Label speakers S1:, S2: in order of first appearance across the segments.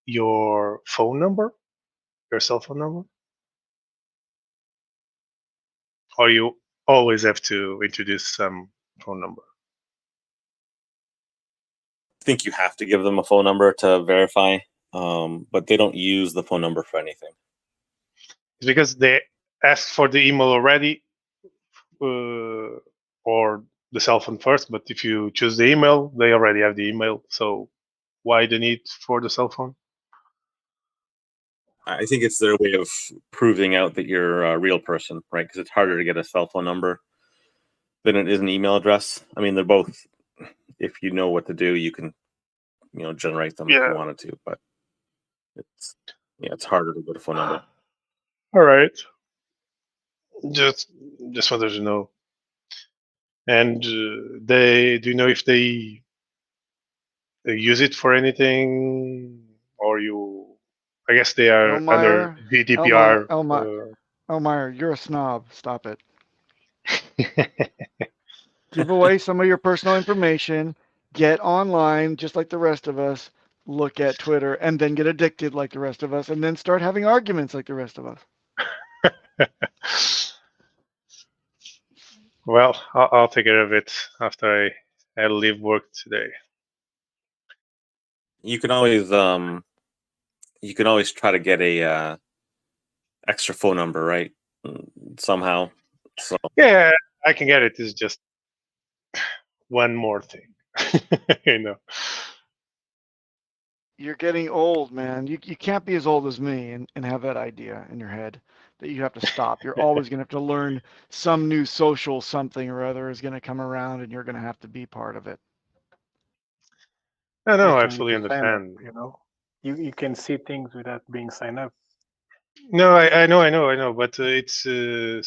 S1: your phone number, your cell phone number, or you always have to introduce some phone number?
S2: I think you have to give them a phone number to verify, but they don't use the phone number for anything.
S1: It's because they ask for the email already, or the cell phone first. But if you choose the email, they already have the email. So why the need for the cell phone?
S2: I think it's their way of proving out that you're a real person, right? Because it's harder to get a cell phone number than it is an email address. I mean, they're both. If you know what to do, you can, generate them if you wanted to. But it's harder to get a phone number.
S1: All right. Just wanted to know. And do you know if they use it for anything, or you? I guess they are under GDPR.
S3: Elmire, you're a snob. Stop it. Give away some of your personal information. Get online, just like the rest of us. Look at Twitter, and then get addicted like the rest of us, and then start having arguments like the rest of us.
S1: Well, I'll take care of it after I leave work today.
S2: You can always try to get a extra phone number, right? Somehow. So
S1: yeah, I can get it. It's just one more thing,
S3: You're getting old, man. You can't be as old as me and have that idea in your head that you have to stop. You're always going to have to learn some new social something or other is going to come around, and you're going to have to be part of it.
S1: No, I fully understand.
S4: You can see things without being signed up.
S1: No, I know, but it's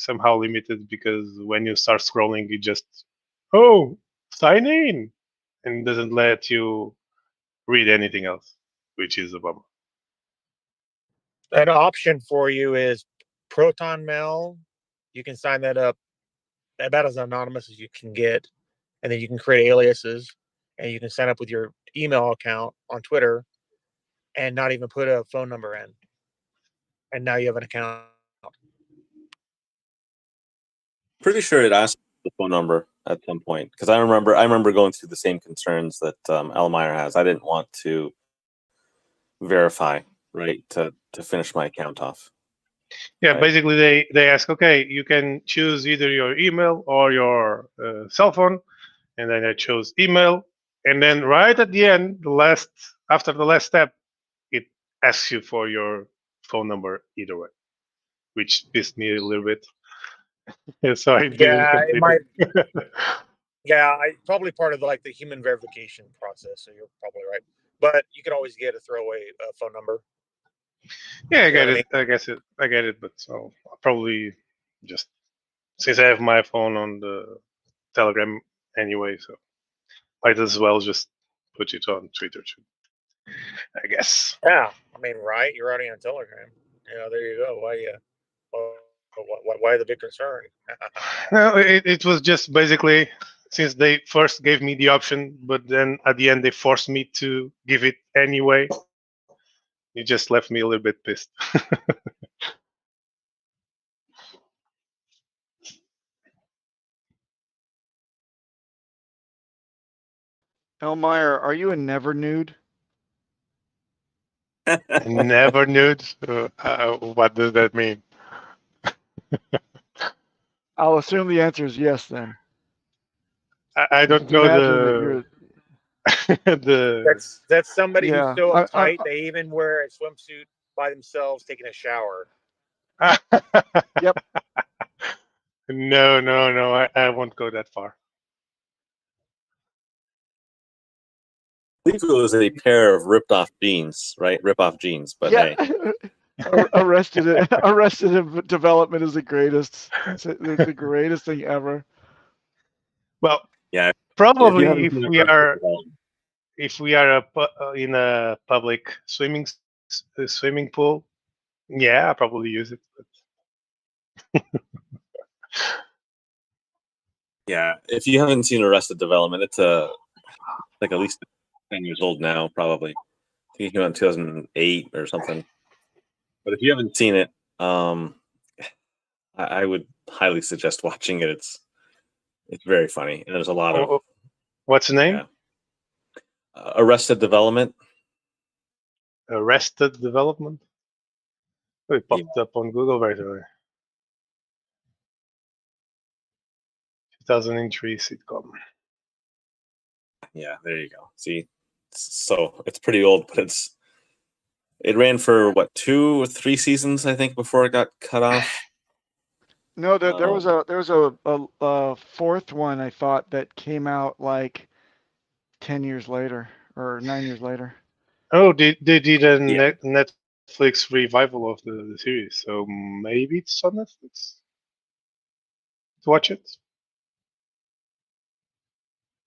S1: somehow limited because when you start scrolling, you just sign in, and doesn't let you read anything else, which is a bummer.
S5: An option for you is Proton Mail. You can sign that up about as anonymous as you can get, and then you can create aliases, and you can sign up with your email account on Twitter and not even put a phone number in. And now you have an account.
S2: Pretty sure it asked the phone number at some point, because I remember going through the same concerns that Elmire has. I didn't want to verify, right, to finish my account off.
S1: Yeah, right. Basically they ask, okay, you can choose either your email or your cell phone, and then I chose email, and then right at the end, after the last step, it asks you for your phone number either way, which pissed me a little bit. So I didn't complete it.
S5: Yeah, probably part of the human verification process. So you're probably right, but you can always get a throwaway phone number.
S1: Yeah, I get it. I get it, but so I'll probably just, since I have my phone on the Telegram anyway, so might as well just put it on Twitter too, I guess.
S5: Yeah, I mean, right? You're already on Telegram. There you go. Why the big concern?
S1: No, it was just basically since they first gave me the option, but then at the end they forced me to give it anyway. It just left me a little bit pissed.
S3: Elmire, are you a never nude?
S1: Never nude? What does that mean?
S3: I'll assume the answer is yes then.
S1: I don't know
S5: That's somebody who's so uptight they even wear a swimsuit by themselves taking a shower.
S3: Yep.
S1: No, I won't go that far.
S2: I believe it was a pair of ripped-off jeans, right? Rip-off jeans, but
S3: yeah.
S2: hey.
S3: Arrested Development is the greatest. It's the greatest thing ever.
S1: Well,
S2: yeah,
S1: probably if we are in a public swimming pool, yeah, I'll probably use it. But
S2: yeah, if you haven't seen Arrested Development, it's at least 10 years old now, probably. think it came out in 2008 or something. But if you haven't seen it, I would highly suggest watching it. It's very funny, and there's a lot of
S1: What's the name?
S2: Arrested Development.
S1: Arrested Development. Oh, it popped up on Google right away. 2003 sitcom.
S2: Yeah, there you go. See, so it's pretty old, but it ran for what, 2 or 3 seasons, I think, before it got cut off.
S3: No, there was a fourth one I thought that came out like 10 years later or 9 years later.
S1: Oh, they did a Netflix revival of the series, so maybe it's on Netflix. To watch it.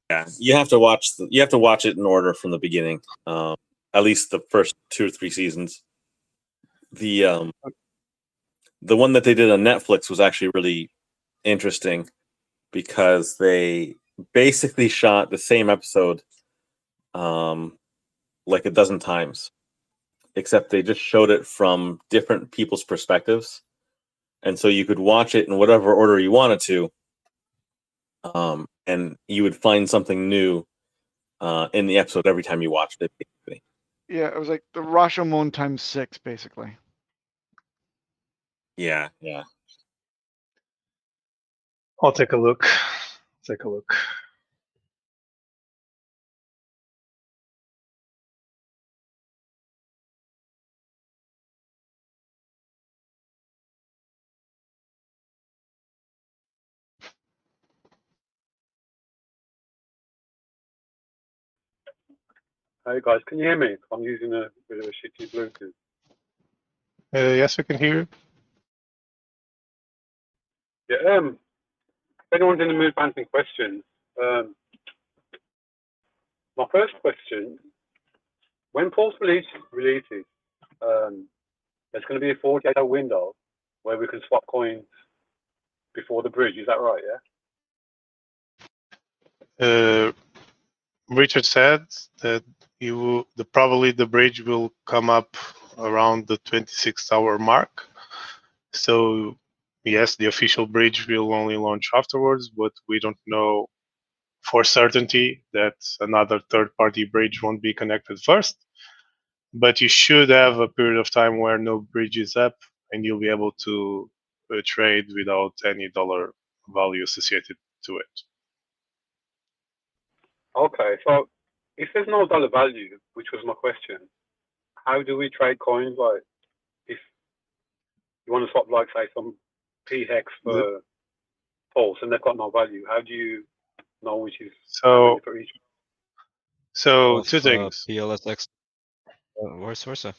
S2: Yeah, you have to watch it in order from the beginning. At least the first 2 or 3 seasons. The one that they did on Netflix was actually really interesting because they basically shot the same episode like a dozen times, except they just showed it from different people's perspectives, and so you could watch it in whatever order you wanted to, and you would find something new in the episode every time you watched it, basically.
S3: Yeah, it was like the Rashomon times 6, basically.
S2: Yeah.
S1: I'll take a look. Take a look.
S6: Hey guys, can you hear me? I'm using a bit of a shitty Bluetooth.
S1: Yes, we can hear you.
S6: Yeah, if anyone's in the mood for answering questions, my first question, when Pulse releases, there's going to be a 48-hour window where we can swap coins before the bridge. Is that right? Yeah.
S1: Richard said that probably the bridge will come up around the 26-hour mark. So yes, the official bridge will only launch afterwards, but we don't know for certainty that another third-party bridge won't be connected first. But you should have a period of time where no bridge is up, and you'll be able to trade without any dollar value associated to it.
S6: Okay, so if there's no dollar value, which was my question, how do we trade coins? Like, if you want to swap, like, say, some PHEX for Pulse and they've got no value, how do you know which is
S1: So
S6: for each?
S1: So two things.
S7: PLSX, vice versa.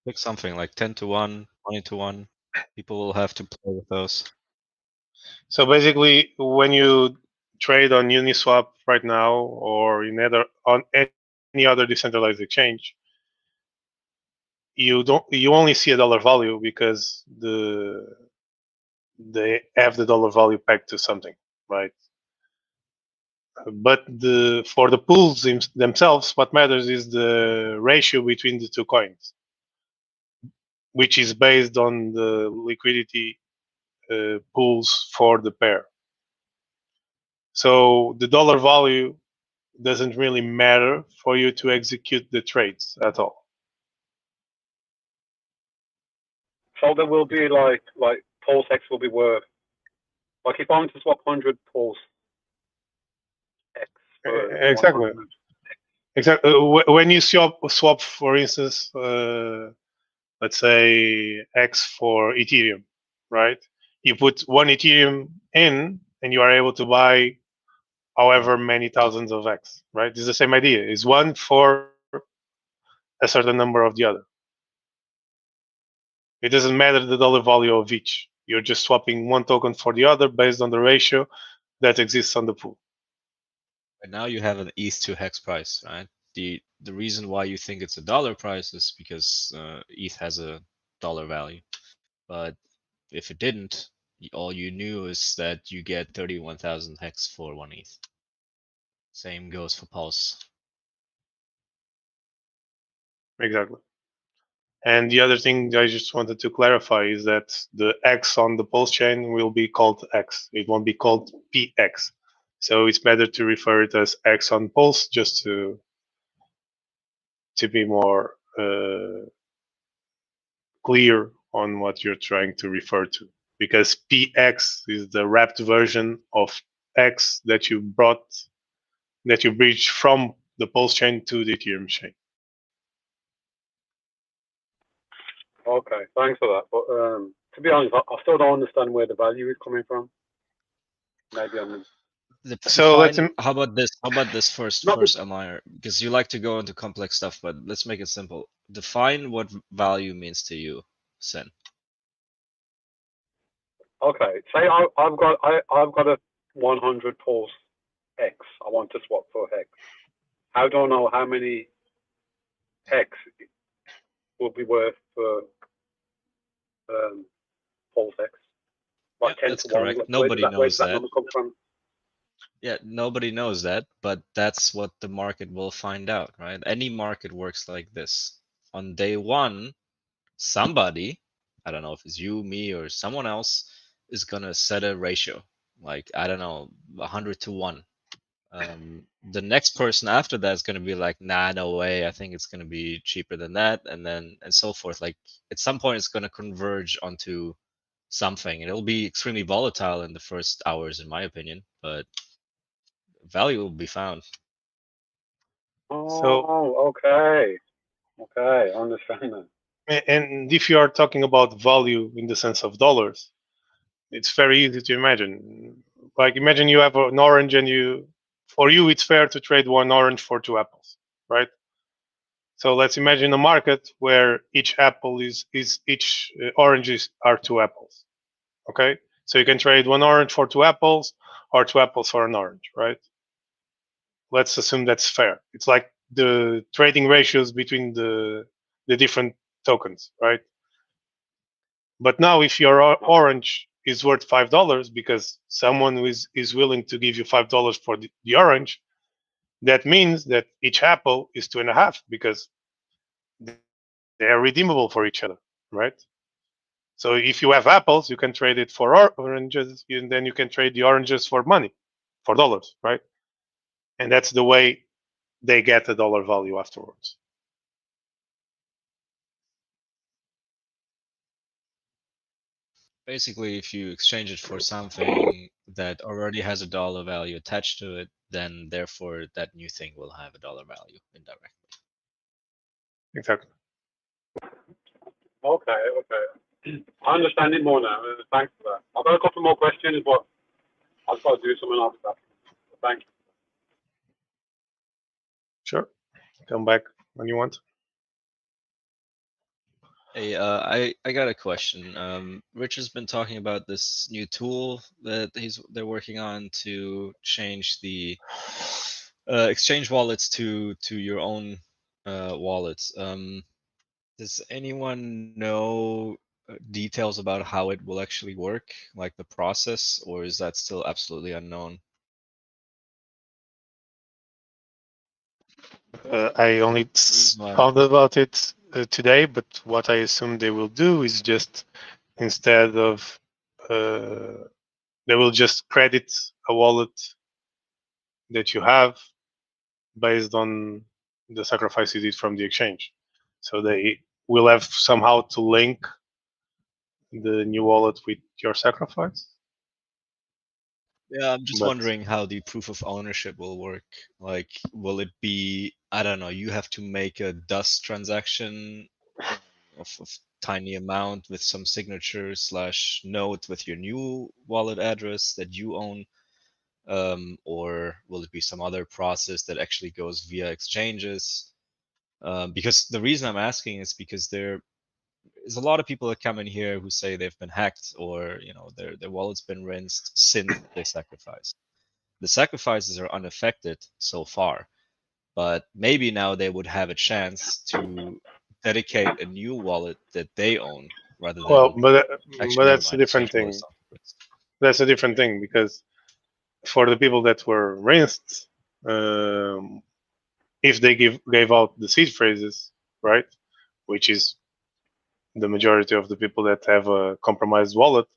S7: Pick something like 10-1, 20-1. People will have to play with those.
S1: So basically, when you trade on Uniswap right now or on any other decentralized exchange, you only see a dollar value because they have the dollar value pegged to something, right? But for the pools themselves, what matters is the ratio between the two coins, which is based on the liquidity pools for the pair. So the dollar value doesn't really matter for you to execute the trades at all.
S6: So there will be like PulseX will be worth, like, if I want to swap 100 Pulse X for
S1: Exactly.
S6: 100.
S1: Exactly. When you swap, for instance, let's say X for Ethereum, right? You put 1 Ethereum in, and you are able to buy however many thousands of X, right? It's the same idea. It's one for a certain number of the other. It doesn't matter the dollar value of each. You're just swapping one token for the other based on the ratio that exists on the pool.
S7: Right now you have an ETH to HEX price, right? The reason why you think it's a dollar price is because ETH has a dollar value. But if it didn't, all you knew is that you get 31,000 HEX for 1 ETH. Same goes for Pulse.
S1: Exactly. And the other thing I just wanted to clarify is that the X on the Pulse chain will be called X. It won't be called PX. So it's better to refer it as X on Pulse, just to be more clear on what you're trying to refer to. Because PX is the wrapped version of X that you bridged from the Pulse chain to the Ethereum chain.
S6: Okay, thanks for that. But to be honest, I still don't understand where the value is coming from. Maybe I'm
S1: So let's
S7: How about this? How about this first,
S6: Not
S7: Amir? Because you like to go into complex stuff, but let's make it simple. Define what value means to you, Sin.
S6: okay. Say I've got a 100 Pulse X. I want to swap for Hex. How do I know how many Hex will be worth for Pulse X? Like 10
S7: That's
S6: to 1.
S7: correct.
S6: Where
S7: Nobody
S6: does
S7: knows
S6: that
S7: that.
S6: number come from?
S7: Yeah, nobody knows that, but that's what the market will find out, right? Any market works like this. On day one, somebody, I don't know if it's you, me, or someone else, is gonna set a ratio, like, I don't know, 100 to 1. The next person after that is gonna be like, nah, no way, I think it's gonna be cheaper than that, and so forth. Like, at some point, it's gonna converge onto something, and it'll be extremely volatile in the first hours, in my opinion, but value will be found.
S6: Oh, okay. Okay, I understand that.
S1: And if you are talking about value in the sense of dollars, it's very easy to imagine. Like, imagine you have an orange, and for you, it's fair to trade one orange for 2 apples, right? So let's imagine a market where each apple each oranges are 2 apples. Okay, so you can trade one orange for 2 apples, or 2 apples for an orange, right? Let's assume that's fair. It's like the trading ratios between the different tokens, right? But now, if your orange is worth $5 because someone is willing to give you $5 for the orange, that means that each apple is 2.5, because they are redeemable for each other, right? So if you have apples, you can trade it for oranges, and then you can trade the oranges for money, for dollars, right? And that's the way they get a dollar value afterwards.
S7: Basically, if you exchange it for something that already has a dollar value attached to it, then therefore that new thing will have a dollar value indirectly.
S1: Exactly.
S6: Okay. I understand it more now. Thanks for that. I've got a couple more questions, but I've got to do something after that. Thank you.
S1: Sure. Come back when you want.
S7: Hey, I got a question. Rich has been talking about this new tool that they're working on to change the exchange wallets to your own wallets. Does anyone know details about how it will actually work, like the process, or is that still absolutely unknown?
S1: I only found about it today, but what I assume they will do is just, instead of, they will just credit a wallet that you have based on the sacrifice you did from the exchange. So they will have somehow to link the new wallet with your sacrifice.
S7: Yeah, I'm just
S1: But
S7: wondering how the proof of ownership will work. Like, will it be, I don't know, you have to make a dust transaction of tiny amount with some signature / note with your new wallet address that you own, or will it be some other process that actually goes via exchanges? Because the reason I'm asking is because there is a lot of people that come in here who say they've been hacked, or their wallet's been rinsed since they sacrificed. The sacrifices are unaffected so far, but maybe now they would have a chance to dedicate a new wallet that they own rather
S1: well,
S7: than
S1: but
S7: actually, never
S1: that's a
S7: mind, exchange
S1: different
S7: wallets.
S1: thing. That's a different thing, because for the people that were rinsed, if they gave out the seed phrases, right? Which is the majority of the people that have a compromised wallet.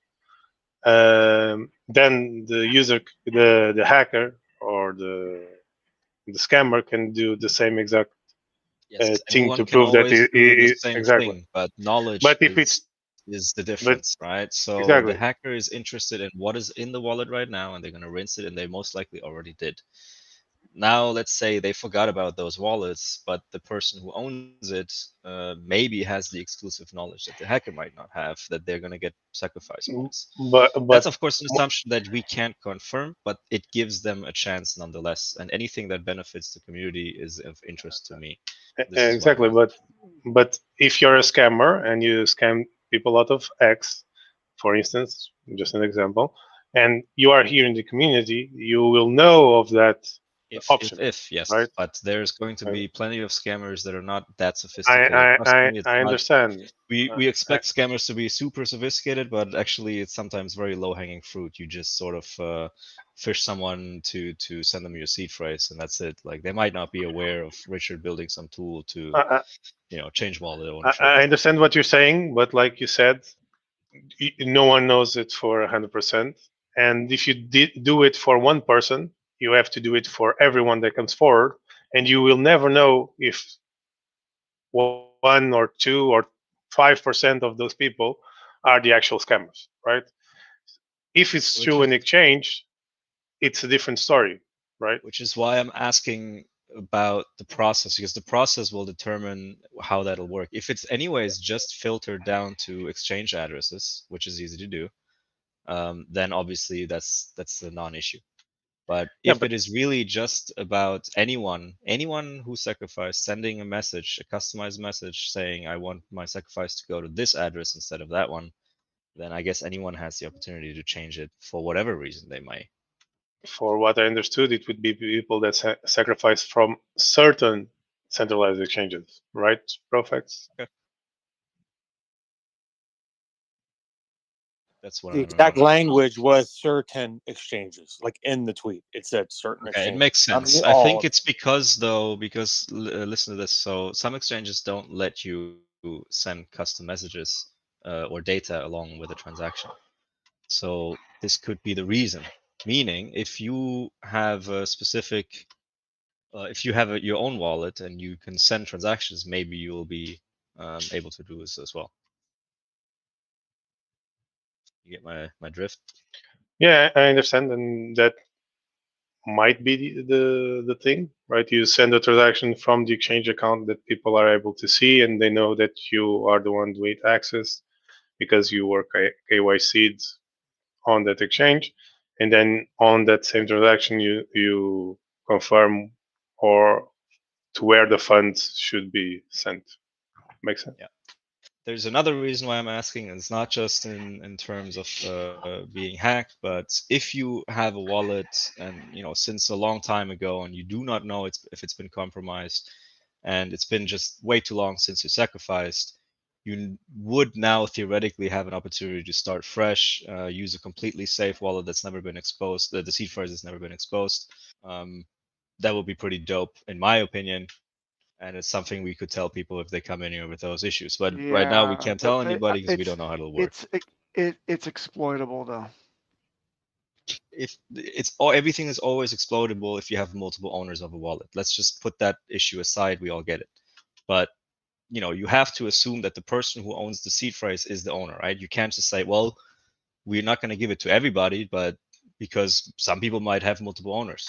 S1: Then the user, the hacker or the scammer can do the same exact
S7: Yes,
S1: thing to
S7: anyone can
S1: prove that
S7: always do the same
S1: exactly.
S7: thing, but knowledge
S1: But if it's
S7: is the
S1: but
S7: difference, right? So the
S1: exactly
S7: hacker is interested in what is in the wallet right now, and they're going to rinse it, and they most likely already did. Now, let's say they forgot about those wallets, but the person who owns it maybe has the exclusive knowledge that the hacker might not have, that they're going to get sacrifice points. That's,
S1: but
S7: of course, an assumption that we can't confirm, but it gives them a chance nonetheless. And anything that benefits the community is of interest to me. This is why I'm
S1: exactly. But if you're a scammer and you scam people out of X, for instance, just an example, and you are here in the community, you will know of that option,
S7: yes,
S1: right?
S7: but there's going to be plenty of scammers that are not that
S1: I
S7: sophisticated. Trust
S1: I I,
S7: me, it's
S1: I
S7: not.
S1: understand.
S7: We expect scammers to be super sophisticated, but actually it's sometimes very low hanging fruit. You just sort of fish someone to send them your seed phrase, and that's it. Like they might not be aware of Richard building some tool to
S1: I,
S7: change wallet
S1: I
S7: ownership.
S1: I understand what you're saying, but like you said, no one knows it for 100%. And if you do it for one person, you have to do it for everyone that comes forward, and you will never know if 1 or 2 or 5% of those people are the actual scammers, right? If it's
S7: Which
S1: through
S7: is
S1: an exchange, it's a different story, right?
S7: which is why I'm asking about the process, because the process will determine how that'll work. If it's anyways just filtered down to exchange addresses, which is easy to do, then obviously that's a non-issue. But
S1: Yeah,
S7: if it is really just about anyone who sacrificed, sending a message, a customized message saying, I want my sacrifice to go to this address instead of that one, then I guess anyone has the opportunity to change it for whatever reason they may.
S1: for what I understood, it would be people that sacrifice from certain centralized exchanges, right, Profex?
S7: Okay. That's what
S8: The
S7: I remember.
S8: exact language was certain exchanges, like in the tweet. It said certain
S7: Okay, it
S8: exchanges.
S7: makes
S8: I mean,
S7: sense. I think it's because listen to this. So some exchanges don't let you send custom messages or data along with a transaction. So this could be the reason. Meaning, if you have a specific, if you have your own wallet and you can send transactions, maybe you will be able to do this as well. You get my drift?
S1: Yeah, I understand, and that might be the thing, right? You send a transaction from the exchange account that people are able to see, and they know that you are the one with access because you were KYC'd on that exchange, and then on that same transaction, you confirm or to where the funds should be sent. Makes sense.
S7: Yeah. There's another reason why I'm asking, and it's not just in terms of being hacked, but if you have a wallet and since a long time ago, and you do not know if it's been compromised, and it's been just way too long since you sacrificed, you would now theoretically have an opportunity to start fresh, use a completely safe wallet that's never been exposed, the seed phrase has never been exposed. That would be pretty dope, in my opinion. And it's something we could tell people if they come in here with those issues. But right now we
S3: Yeah,
S7: can't
S3: but
S7: tell anybody because we don't know how it'll work.
S3: it's exploitable though.
S7: If it's all everything is always exploitable if you have multiple owners of a wallet. Let's just put that issue aside. We all get it. But you have to assume that the person who owns the seed phrase is the owner, right? You can't just say, well, we're not going to give it to everybody, but because some people might have multiple owners.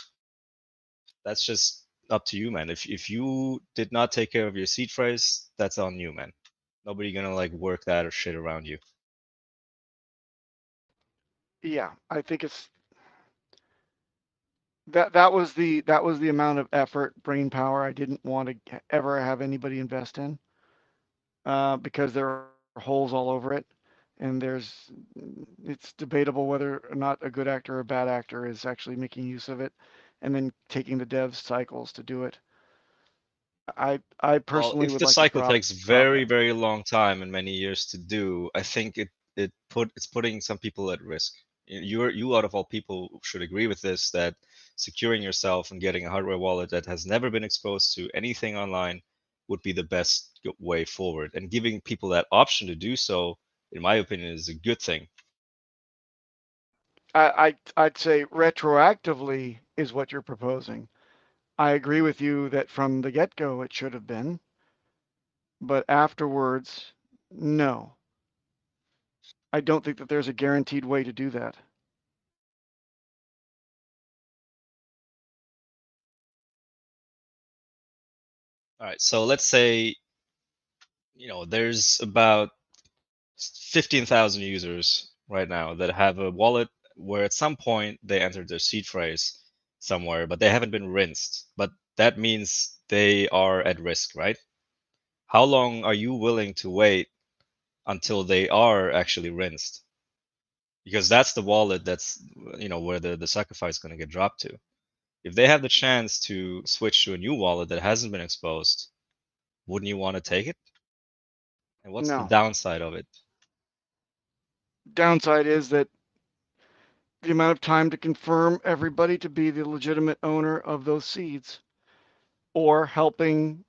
S7: That's just up to you, man. If you did not take care of your seed phrase, that's on you, man. Nobody gonna like work that or shit around you.
S3: Yeah, I think it's that was the amount of effort, brain power I didn't want to ever have anybody invest in, because there are holes all over it, and it's debatable whether or not a good actor or a bad actor is actually making use of it, and then taking the dev cycles to do it. I
S7: Well,
S3: personally
S7: if
S3: would
S7: the
S3: like to
S7: cycle
S3: drop
S7: takes very,
S3: it.
S7: very long time and many years to do, I think it's putting some people at risk. You out of all people should agree with this, that securing yourself and getting a hardware wallet that has never been exposed to anything online would be the best way forward. And giving people that option to do so, in my opinion, is a good thing.
S3: I'd say retroactively is what you're proposing. I agree with you that from the get-go it should have been, but afterwards, no. I don't think that there's a guaranteed way to do that.
S7: All right, so let's say, there's about 15,000 users right now that have a wallet where at some point they entered their seed phrase somewhere, but they haven't been rinsed. But that means they are at risk, right? How long are you willing to wait until they are actually rinsed? Because that's the wallet that's, where the sacrifice is going to get dropped to. If they have the chance to switch to a new wallet that hasn't been exposed, wouldn't you want to take it? And what's the
S3: No.
S7: downside of it?
S3: Downside is that the amount of time to confirm everybody to be the legitimate owner of those seeds, or helping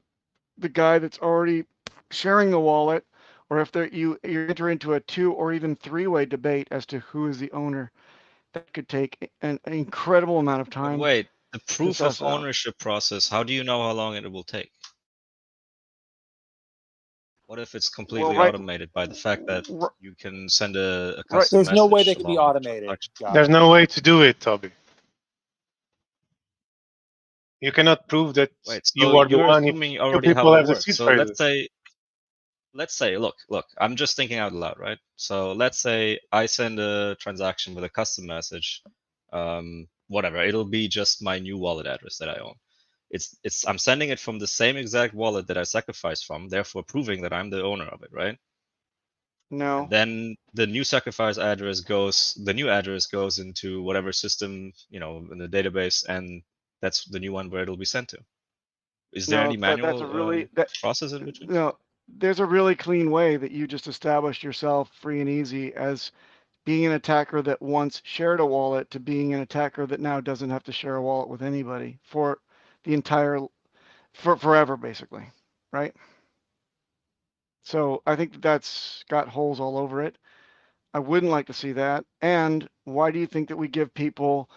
S3: the guy that's already sharing the wallet, or if you enter into a 2 or even 3-way debate as to who is the owner, that could take an incredible amount of
S7: But
S3: time.
S7: wait, the proof of
S3: suss out.
S7: ownership process, how do you know how long it will take? What if it's completely automated by the fact that you can send a custom
S8: There's no way
S7: message
S8: they can be
S7: along with the
S8: automated.
S7: transaction?
S8: Got
S1: There's
S8: it.
S1: no way to do it, Toby. You cannot prove that
S7: Wait,
S1: you
S7: so
S1: are the
S7: you're
S1: one if
S7: assuming
S1: two
S7: already
S1: people
S7: how
S1: have
S7: it
S1: the
S7: works.
S1: seed
S7: So
S1: phrases.
S7: let's say, look, I'm just thinking out loud, right? So let's say I send a transaction with a custom message, whatever. It'll be just my new wallet address that I own. I'm sending it from the same exact wallet that I sacrificed from, therefore proving that I'm the owner of it, right?
S3: No.
S7: And then the new sacrifice address the new address goes into whatever system, in the database, and that's the new one where it'll be sent to. Is there any manual
S3: that's a really
S7: process in between?
S3: No, there's a really clean way that you just established yourself free and easy as being an attacker that once shared a wallet to being an attacker that now doesn't have to share a wallet with anybody for forever, basically, right? So I think that's got holes all over it. I wouldn't like to see that. And why do you think that we give people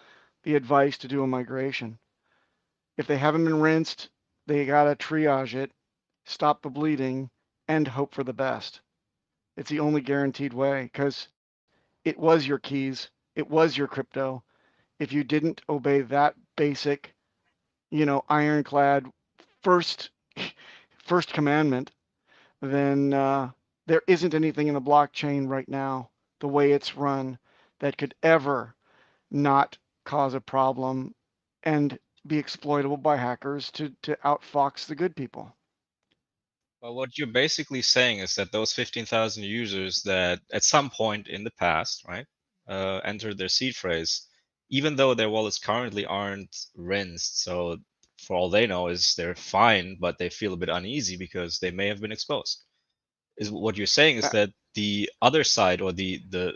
S3: the advice to do a migration? If they haven't been rinsed, they gotta triage it, stop the bleeding, and hope for the best. It's the only guaranteed way, because it was your keys, it was your crypto. If you didn't obey that basic, ironclad first commandment, then there isn't anything in the blockchain right now, the way it's run, that could ever not cause a problem and be exploitable by hackers to outfox the good people.
S7: Well, what you're basically saying is that those 15,000 users that at some point in the past, right, entered their seed phrase, even though their wallets currently aren't rinsed, so for all they know is they're fine, but they feel a bit uneasy because they may have been exposed. Is what you're saying is that the other side, or the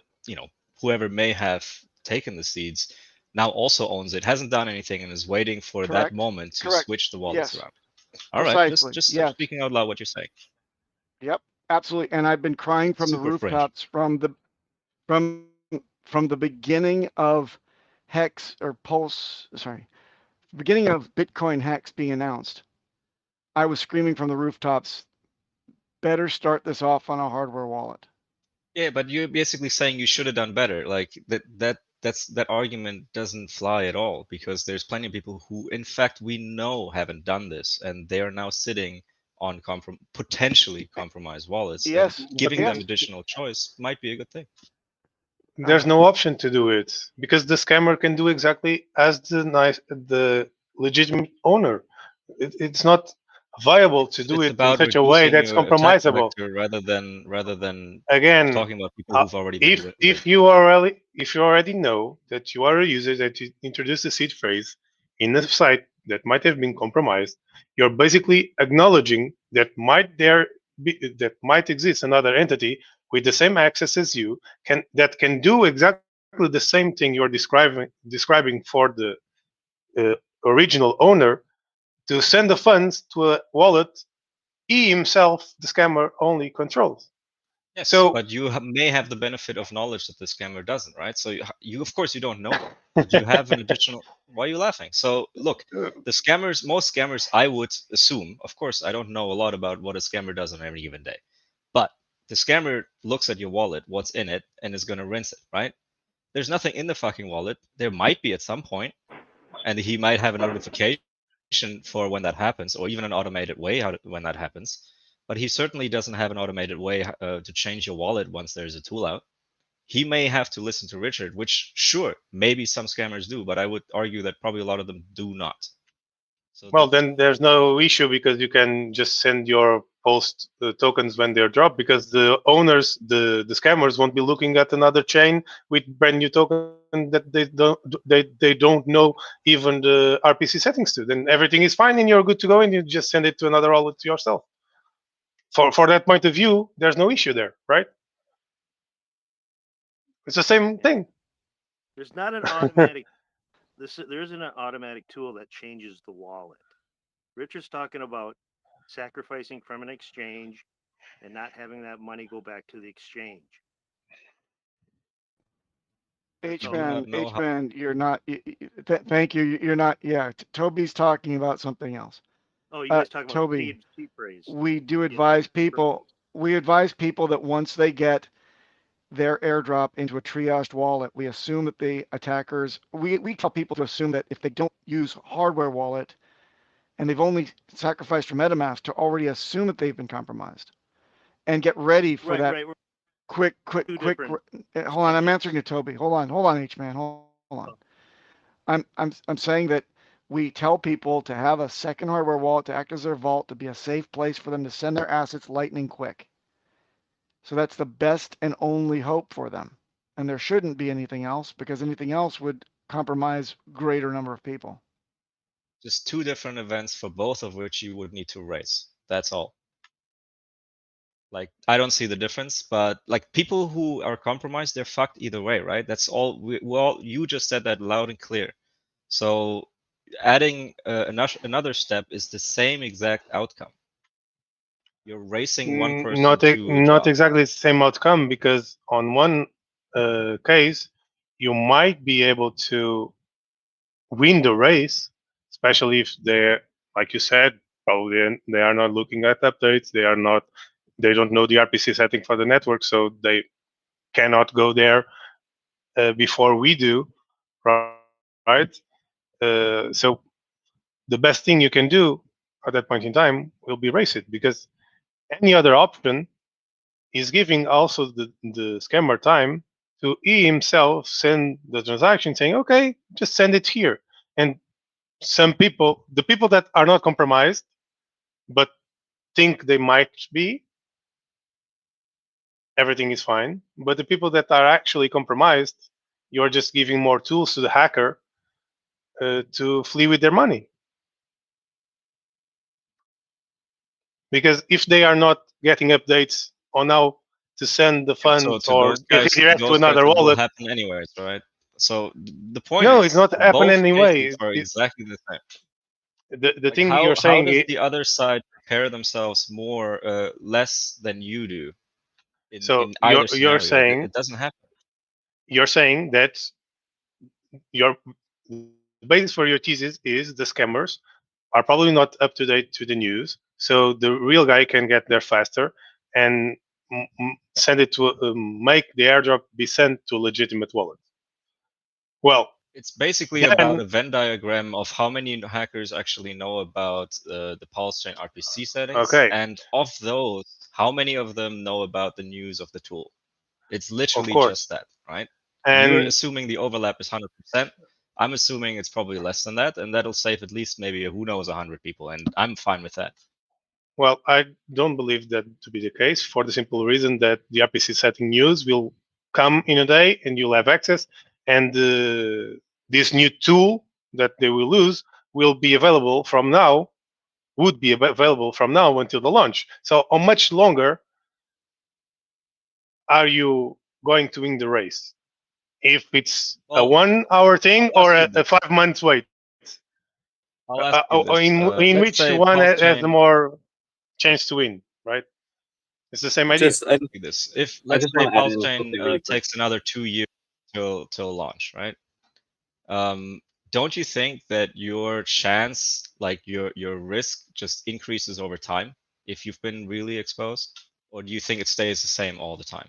S7: whoever may have taken the seeds, now also owns it, hasn't done anything, and is waiting for that moment to switch the wallets around. All right, just
S3: yes.
S7: speaking out loud what you're saying.
S3: Yep, absolutely. And I've been crying from the rooftops from the beginning of Hex or beginning of Bitcoin Hex being announced. I was screaming from the rooftops, better start this off on a hardware wallet.
S7: Yeah, but you're basically saying you should have done better. Like that argument doesn't fly at all, because there's plenty of people who, in fact, we know haven't done this, and they are now sitting on potentially compromised wallets.
S3: Yes,
S7: and giving them additional choice might be a good thing.
S1: There's no option to do it because the scammer can do exactly as the legitimate owner. It's not viable to do it in such a way that's compromisable.
S7: Rather than
S1: again
S7: talking about people who've already been
S1: if you already know that you are a user, that you introduced a seed phrase in a site that might have been compromised, you're basically acknowledging that might exist another entity with the same access as you that can do exactly the same thing you're describing for the original owner, to send the funds to a wallet he himself, the scammer, only controls.
S7: Yes,
S1: So-
S7: but you may have the benefit of knowledge that the scammer doesn't, right? So you of course, you don't know that, but you have an additional. Why are you laughing? So look, the scammers, most scammers, I would assume, of course, I don't know a lot about what a scammer does on any given day, but the scammer looks at your wallet, what's in it, and is going to rinse it, right? There's nothing in the fucking wallet. There might be at some point, and he might have a notification for when that happens, or even an automated way when that happens. But he certainly doesn't have an automated way to change your wallet once there's a tool out. He may have to listen to Richard, which sure, maybe some scammers do, but I would argue that probably a lot of them do not. So
S1: well, then there's no issue because you can just send your post tokens when they're dropped, because the owners, the scammers, won't be looking at another chain with brand new token that they don't know even the RPC settings to. Then everything is fine and you're good to go, and you just send it to another wallet yourself. For that point of view, there's no issue there, right? It's the same thing.
S9: There's not an automatic. There isn't an automatic tool that changes the wallet. Richard's talking about sacrificing from an exchange and not having that money go back to the exchange.
S3: HMan, you're not. Thank you. You're not. Yeah, Toby's talking about something else.
S9: Oh, you guys talking about
S3: Toby,
S9: seed phrase.
S3: we do advise people. We advise people that once they get their airdrop into a triaged wallet, we assume that the attackers. We tell people to assume that if they don't use hardware wallet, and they've only sacrificed for MetaMask, to already assume that they've been compromised, and get ready for that. Quick. Hold on, I'm answering to Toby. Hold on, H-Man. Hold on. I'm saying that we tell people to have a second hardware wallet to act as their vault, to be a safe place for them to send their assets lightning quick. So that's the best and only hope for them. And there shouldn't be anything else, because anything else would compromise greater number of people.
S7: Just two different events for both of which you would need to raise. That's all. Like, I don't see the difference, but like people who are compromised, they're fucked either way, right? That's all. Well, you just said that loud and clear. So adding another step is the same exact outcome. You're racing one person
S1: not exactly the same outcome, because on one case you might be able to win the race, especially if they're, like you said, probably they are not looking at updates. They don't know the RPC setting for the network, so they cannot go there before we do, right? So the best thing you can do at that point in time will be race it, because any other option is giving also the scammer time to he himself send the transaction saying, okay, just send it here. And some people, the people that are not compromised but think they might be, everything is fine. But the people that are actually compromised, you're just giving more tools to the hacker to flee with their money. Because if they are not getting updates on how to send the funds or redirect to another wallet,
S7: will happen anyways, right? So the point
S1: no,
S7: is,
S1: it's not happening anyway.
S7: Are exactly the same.
S1: The thing you're saying
S7: how does the other side prepare themselves more less than you do?
S1: So
S7: you're saying it doesn't happen.
S1: You're saying that the basis for your thesis is the scammers are probably not up to date to the news, so the real guy can get there faster and send it to make the airdrop be sent to a legitimate wallet. Well,
S7: it's basically about a Venn diagram of how many hackers actually know about the Pulsechain RPC settings, and of those, how many of them know about the news of the tool. It's literally just that, right? And you're assuming the overlap is 100%. I'm assuming it's probably less than that, and that'll save at least maybe, who knows, 100 people, and I'm fine with that.
S1: Well, I don't believe that to be the case, for the simple reason that the RPC setting news will come in a day and you'll have access, and this new tool that they will use will be available from now, would be available from now until the launch. So how much longer are you going to win the race? If it's a 1 hour thing or a 5 months wait?
S7: I'll ask you this.
S1: In which one has the more... chance to win, right? It's the same idea.
S7: This. If let's
S2: just
S7: say
S2: want to add in something
S7: Pulsechain
S2: really quick.
S7: takes another 2 years till launch, right? Don't you think that your chance, like your risk, just increases over time if you've been really exposed, or do you think it stays the same all the time?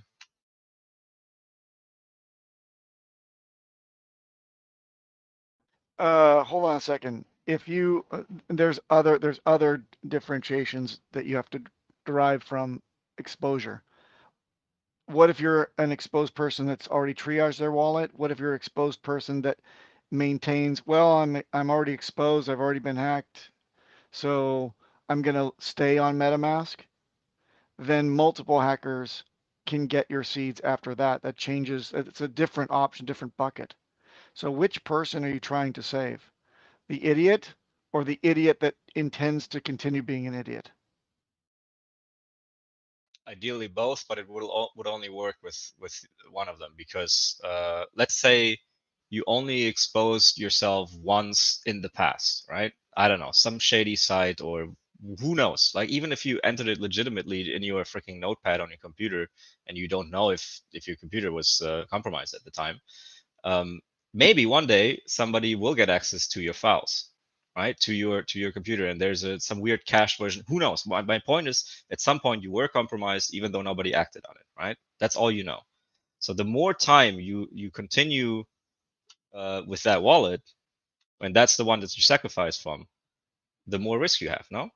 S3: Hold on a second. If you there's other differentiations that you have to derive from exposure. What if you're an exposed person that's already triaged their wallet? What if you're an exposed person that maintains, well, I'm already exposed, I've already been hacked, so I'm gonna stay on MetaMask? Then multiple hackers can get your seeds after that. That changes. It's a different option, different bucket. So which person are you trying to save? The idiot or the idiot that intends to continue being an idiot?
S7: Ideally both, but it would only work with one of them, because let's say you only exposed yourself once in the past, right? I don't know, some shady site, or who knows? Like, even if you entered it legitimately in your freaking notepad on your computer and you don't know if your computer was compromised at the time, maybe one day somebody will get access to your files, right, to your computer, and there's some weird cached version. Who knows? My point is, at some point you were compromised even though nobody acted on it, right? That's all you know. So the more time you continue with that wallet, and that's the one that you sacrifice from, the more risk you have. No?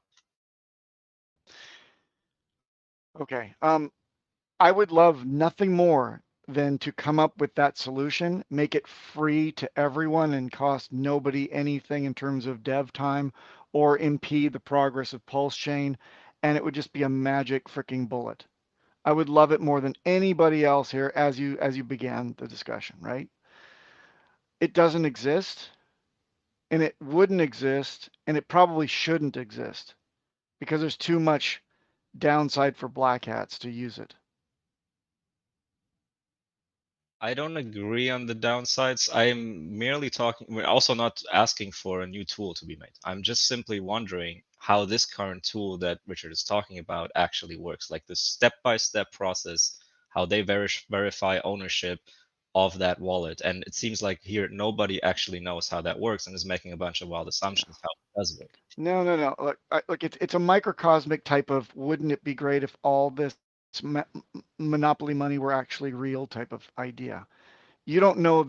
S3: Okay. I would love nothing more than to come up with that solution, make it free to everyone and cost nobody anything in terms of dev time or impede the progress of Pulsechain, and it would just be a magic freaking bullet. I would love it more than anybody else here as you began the discussion, right? It doesn't exist, and it wouldn't exist, and it probably shouldn't exist because there's too much downside for black hats to use it.
S7: I don't agree on the downsides. I'm merely talking, we're also not asking for a new tool to be made. I'm just simply wondering how this current tool that Richard is talking about actually works, like the step-by-step process, how they verify ownership of that wallet. And it seems like here nobody actually knows how that works and is making a bunch of wild assumptions how it does work.
S3: No. Look, it's a microcosmic type of, wouldn't it be great if all this monopoly money were actually real type of idea. You don't know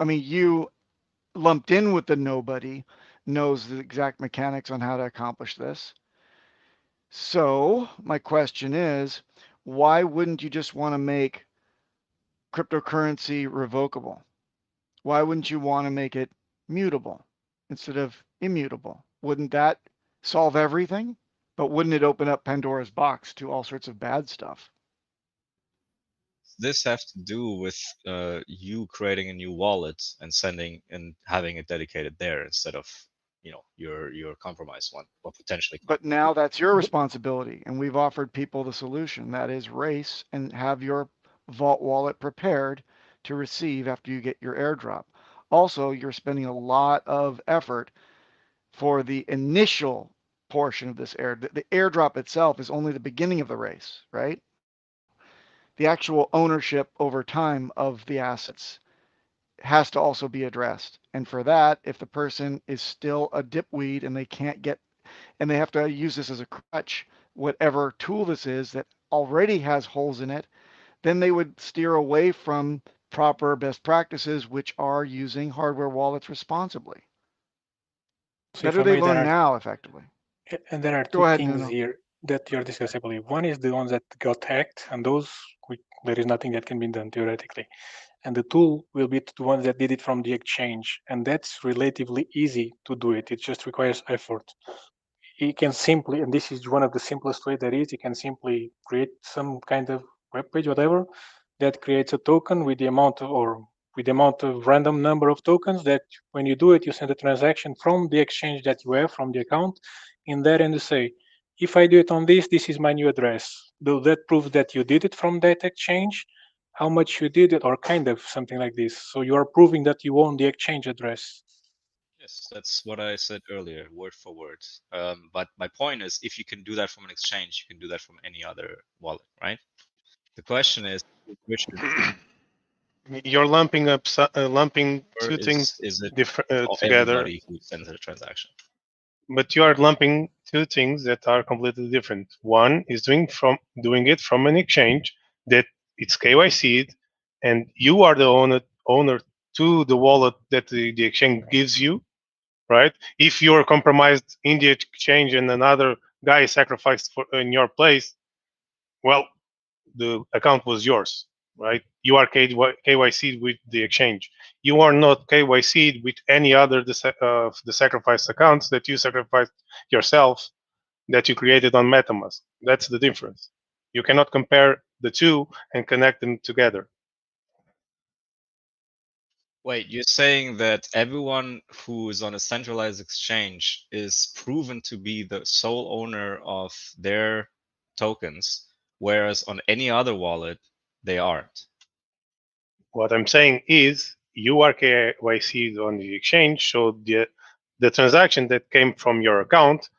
S3: you lumped in with the nobody knows the exact mechanics on how to accomplish this. So my question is, why wouldn't you just want to make cryptocurrency revocable? Why wouldn't you want to make it mutable instead of immutable? Wouldn't that solve everything? But wouldn't it open up Pandora's box to all sorts of bad stuff?
S7: This have to do with you creating a new wallet and sending and having it dedicated there instead of your compromised one, or potentially.
S3: But now that's your responsibility, and we've offered people the solution, that is race and have your vault wallet prepared to receive after you get your airdrop. Also, you're spending a lot of effort for the initial portion of this the airdrop itself is only the beginning of the race, right? The actual ownership over time of the assets has to also be addressed. And for that, if the person is still a dipweed and they can't get, and they have to use this as a crutch, whatever tool this is that already has holes in it, then they would steer away from proper best practices, which are using hardware wallets responsibly.
S4: So
S3: Better
S4: if I
S3: they
S4: may,
S3: learn now, effectively.
S4: and there are
S3: Go
S4: two
S3: ahead,
S4: things
S3: Nuno.
S4: here that you're discussing. One is the ones that got hacked, and those there is nothing that can be done theoretically. And the tool will be the ones that did it from the exchange, and that's relatively easy to do it. It just requires effort. You can simply, and this is one of the simplest way there is, you can simply create some kind of web page, whatever, that creates a token with the amount of, or with the amount of random number of tokens that when you do it, you send a transaction from the exchange that you have, from the account, in there, and you say, if I do it on this is my new address. Though that proves that you did it from that exchange, how much you did it, or kind of something like this. So you are proving that you own the exchange address.
S7: Yes, that's what I said earlier, word for word. But my point is, if you can do that from an exchange, you can do that from any other wallet, right? The question is, which
S1: You're lumping up lumping
S7: or
S1: two things
S7: is it
S1: different together,
S7: everybody who sends a transaction?
S1: but you are lumping two things that are completely different. One is doing it from an exchange that it's KYC'd, and you are the owner to the wallet that the exchange gives you, right? If you're compromised in the exchange and another guy is sacrificed in your place, well, the account was yours, right? You are KYC'd with the exchange. You are not KYC'd with any other the sacrifice accounts that you sacrificed yourself that you created on MetaMask. That's the difference. You cannot compare the two and connect them together.
S7: Wait, you're saying that everyone who is on a centralized exchange is proven to be the sole owner of their tokens, whereas on any other wallet, they aren't.
S1: What I'm saying is you are KYC'd on the exchange, so the transaction that came from your account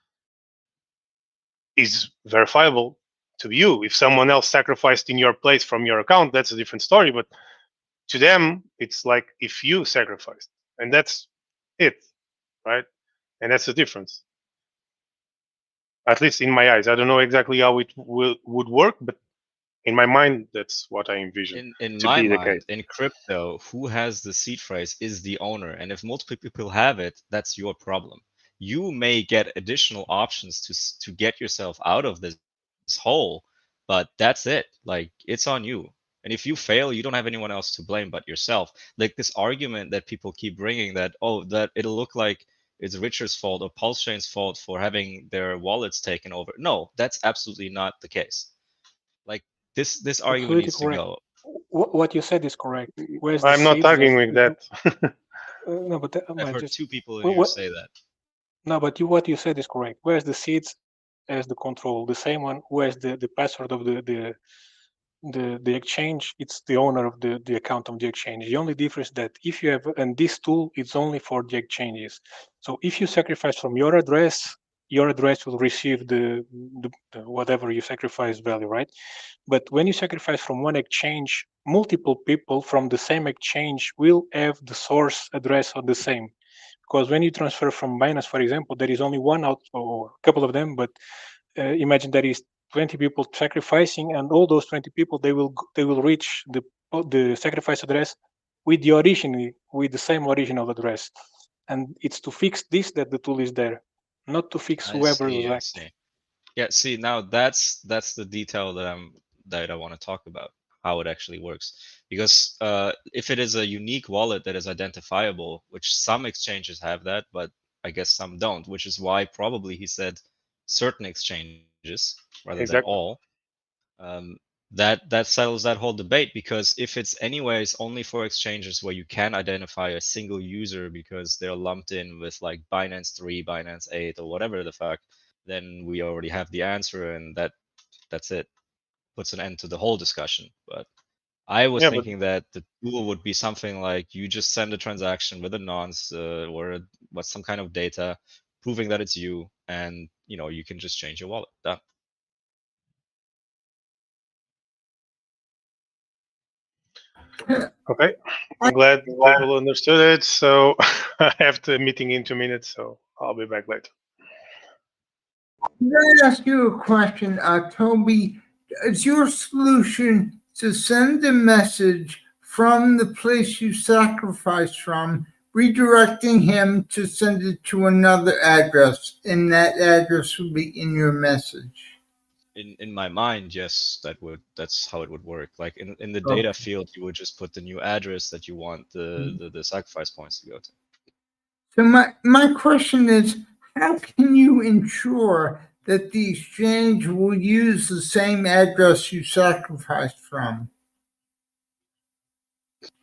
S1: is verifiable to you. If someone else sacrificed in your place from your account, that's a different story. But to them, it's like if you sacrificed, and that's it, right? And that's the difference. At least in my eyes, I don't know exactly how it would work, but in my mind, that's what I envision
S7: In
S1: to
S7: my
S1: be the
S7: mind,
S1: case.
S7: in crypto, who has the seed phrase is the owner. And if multiple people have it, that's your problem. You may get additional options to get yourself out of this hole, but that's it. Like, it's on you. And if you fail, you don't have anyone else to blame but yourself. Like this argument that people keep bringing that, oh, that it'll look like it's Richard's fault or Pulsechain's fault for having their wallets taken over. No, that's absolutely not the case. Like this argument
S4: Absolutely
S7: needs to
S4: correct.
S7: go.
S4: What you said is correct. Where's the
S1: I'm not
S4: seeds?
S1: arguing with that.
S4: No, but
S7: I've heard
S4: just
S7: two people in
S4: what,
S7: here say that.
S4: no, but what you said is correct. Where's the seeds as the control? The same one. Where's the password of the exchange? It's the owner of the account of the exchange. The only difference that if you have, and this tool it's only for the exchanges. So if you sacrifice from your address will receive the whatever you sacrifice value, right? But when you sacrifice from one exchange, multiple people from the same exchange will have the source address of the same. Because when you transfer from Binance, for example, there is only one out or a couple of them, but imagine there is 20 people sacrificing, and all those 20 people they will reach the sacrifice address with the same original address, and it's to fix this that the tool is there, not to fix
S7: I
S4: whoever
S7: see,
S4: was
S7: I
S4: acting.
S7: see. Yeah, see now that's the detail that I want to talk about, how it actually works. Because if it is a unique wallet that is identifiable, which some exchanges have that, but I guess some don't, which is why probably he said certain exchanges rather than
S1: Exactly.
S7: all. That settles that whole debate, because if it's anyways only for exchanges where you can identify a single user because they're lumped in with like Binance 3, Binance 8, or whatever the fuck, then we already have the answer, and that's it. Puts an end to the whole discussion. But I was
S1: Yeah, but
S7: thinking that the tool would be something like you just send a transaction with a nonce or some kind of data proving that it's you, and you can just change your wallet. Done.
S1: okay. I'm glad people understood it. So I have the meeting in 2 minutes, so I'll be back later.
S10: Can I ask you a question, Toby? Is your solution to send a message from the place you sacrificed from, redirecting him to send it to another address, and that address will be in your message?
S7: In my mind, yes, that's how it would work. Like in the data field, you would just put the new address that you want the sacrifice points to go to.
S10: So my question is, how can you ensure that the exchange will use the same address you sacrificed from?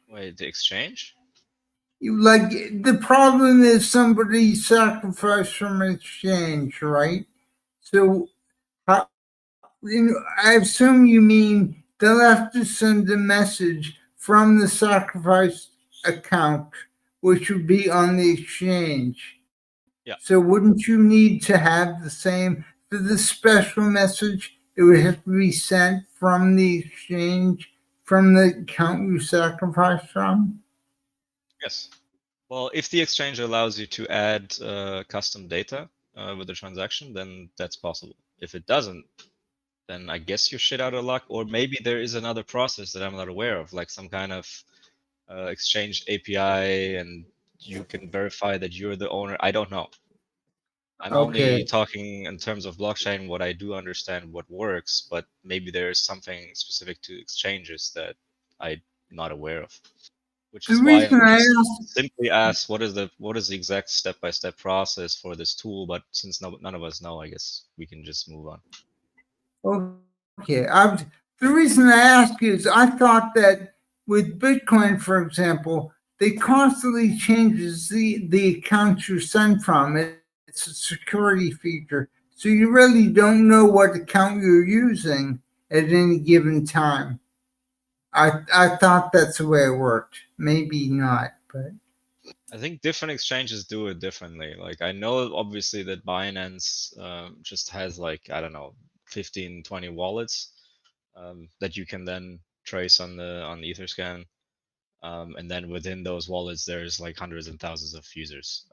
S7: Wait, the exchange?
S10: Like, the problem is somebody sacrificed from an exchange, right? So how, I assume you mean they'll have to send a message from the sacrifice account which would be on the exchange.
S7: Yeah.
S10: So wouldn't you need to have the same for the special message? It would have to be sent from the exchange, from the account you sacrificed from?
S7: Yes. Well, if the exchange allows you to add custom data with the transaction, then that's possible. If it doesn't, then I guess you're shit out of luck, or maybe there is another process that I'm not aware of, like some kind of exchange API, and you can verify that you're the owner. I don't know. I'm only talking in terms of blockchain, what I do understand, what works, but maybe there's something specific to exchanges that I'm not aware of. Which is
S10: The
S7: why
S10: reason
S7: I
S10: I
S7: just
S10: asked,
S7: simply asked what is the exact step-by-step process for this tool, but since none of us know, I guess we can just move on.
S10: okay, the reason I ask is I thought that with Bitcoin, for example, they constantly changes the accounts you send from. It's a security feature. So you really don't know what account you're using at any given time. I thought that's the way it worked. Maybe not, but
S7: I think different exchanges do it differently. Like I know obviously that Binance just has like, I don't know, 15, 20 wallets that you can then trace on the Etherscan. And then within those wallets, there's like hundreds and thousands of users,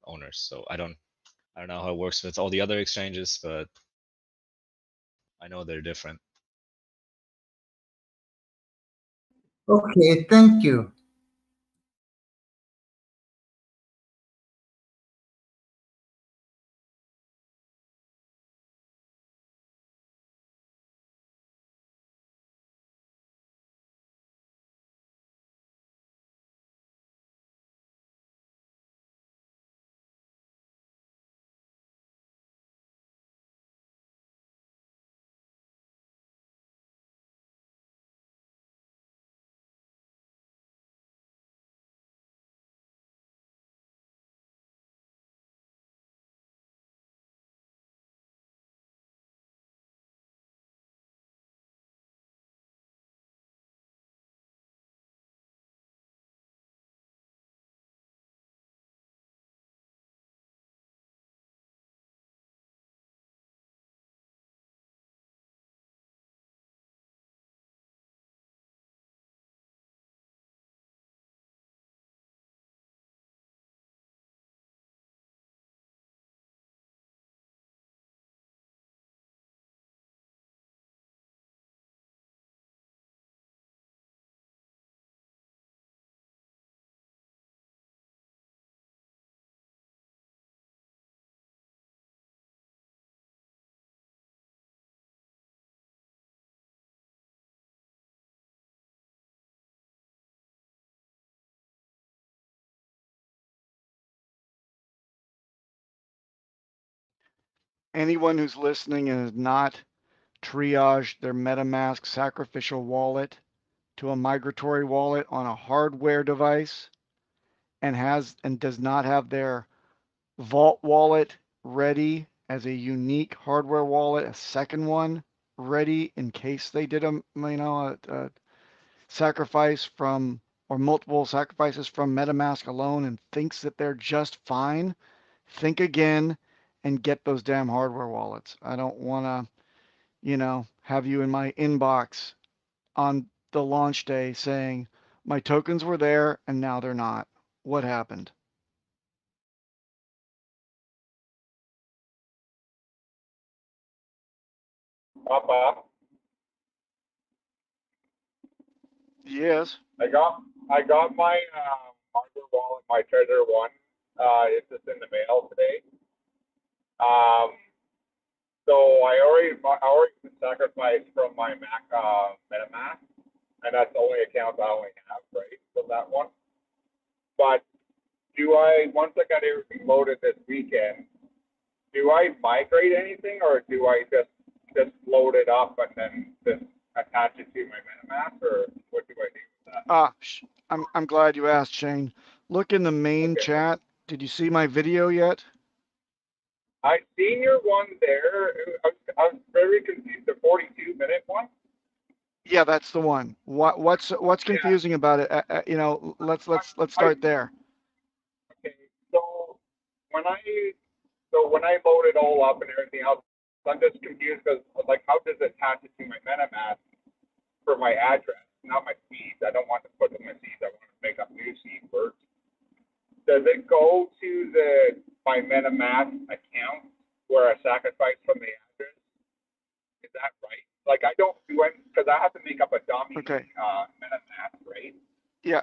S7: owners. So I don't know how it works with all the other exchanges, but I know they're different.
S10: okay, thank you.
S3: Anyone who's listening and has not triaged their MetaMask sacrificial wallet to a migratory wallet on a hardware device and does not have their Vault wallet ready as a unique hardware wallet, a second one ready in case they did a sacrifice from or multiple sacrifices from MetaMask alone and thinks that they're just fine, think again and get those damn hardware wallets. I don't want to, have you in my inbox on the launch day saying my tokens were there and now they're not. What happened?
S11: Papa,
S3: Yes.
S11: I got my hardware wallet, my Treasure One. It's just in the mail today. So I already sacrificed from my Mac MetaMask, and that's the only account I only have, right? So that one. But once I got everything loaded this weekend, do I migrate anything, or do I just load it up and then just attach it to my MetaMask, or what do I do with that?
S3: I'm glad you asked, Shane. Look in the main chat. Did you see my video yet?
S11: I've seen your one there. I was very confused. The 42-minute one.
S3: Yeah, that's the one. What's confusing about it? Let's start there.
S11: when I load it all up and everything else, I'm just confused because like how does it attach it to my MetaMask for my address, not my seeds? I don't want to put in my seeds. I want to make up new seed words. Does it go to my MetaMask account where I sacrifice from the address? Is that right? Like I don't do it because I have to make up a dummy MetaMask, right?
S3: Yeah.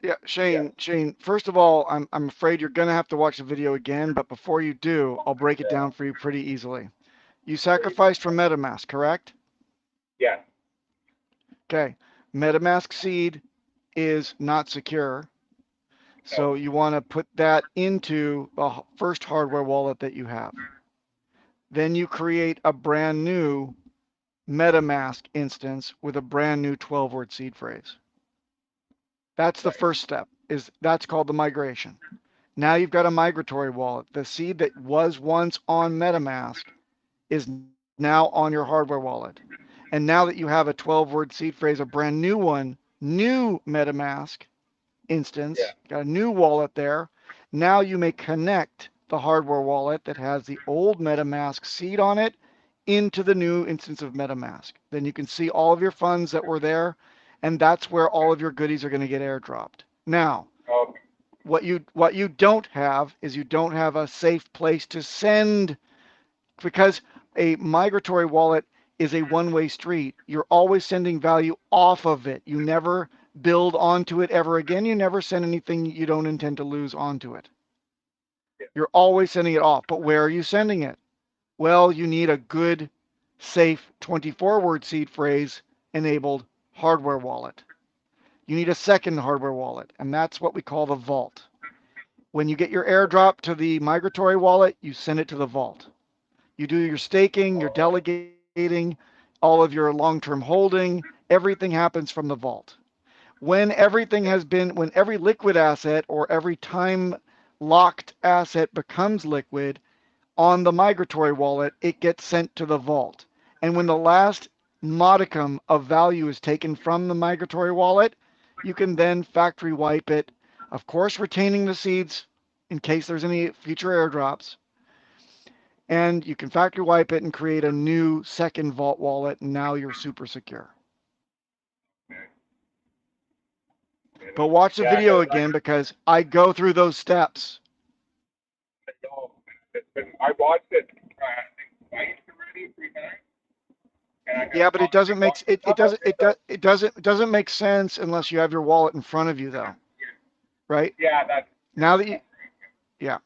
S3: Yeah, Shane, first of all, I'm afraid you're gonna have to watch the video again, but before you do, I'll break it down for you pretty easily. You sacrificed from MetaMask, correct?
S11: Yes.
S3: Okay. MetaMask seed is not secure. So you want to put that into the first hardware wallet that you have. Then you create a brand new MetaMask instance with a brand new 12-word seed phrase. That's the first step. That's called the migration. Now you've got a migratory wallet. The seed that was once on MetaMask is now on your hardware wallet. And now that you have a 12-word seed phrase, a brand new one, new MetaMask instance, got a new wallet there. Now you may connect the hardware wallet that has the old MetaMask seed on it into the new instance of MetaMask. Then you can see all of your funds that were there, and that's where all of your goodies are going to get airdropped. Now, what you don't have is you don't have a safe place to send, because a migratory wallet is a one-way street. You're always sending value off of it. You never build onto it ever again. You never send anything you don't intend to lose onto it. You're always sending it off. But where are you sending it? Well, you need a good, safe 24-word seed phrase enabled hardware wallet. You need a second hardware wallet, and that's what we call the vault. When you get your airdrop to the migratory wallet, you send it to the vault. You do your staking, your delegating, all of your long-term holding, everything happens from the vault. When every liquid asset or every time locked asset becomes liquid on the migratory wallet, it gets sent to the vault. And when the last modicum of value is taken from the migratory wallet, you can then factory wipe it, of course, retaining the seeds in case there's any future airdrops. And you can factory wipe it and create a new second vault wallet, and now you're super secure. But watch the video again because I go through those steps.
S11: I watched it twice already, 3 times.
S3: Yeah, but it doesn't make sense unless you have your wallet in front of you, though. Right?
S11: Yeah, that's
S3: now that you. Yeah.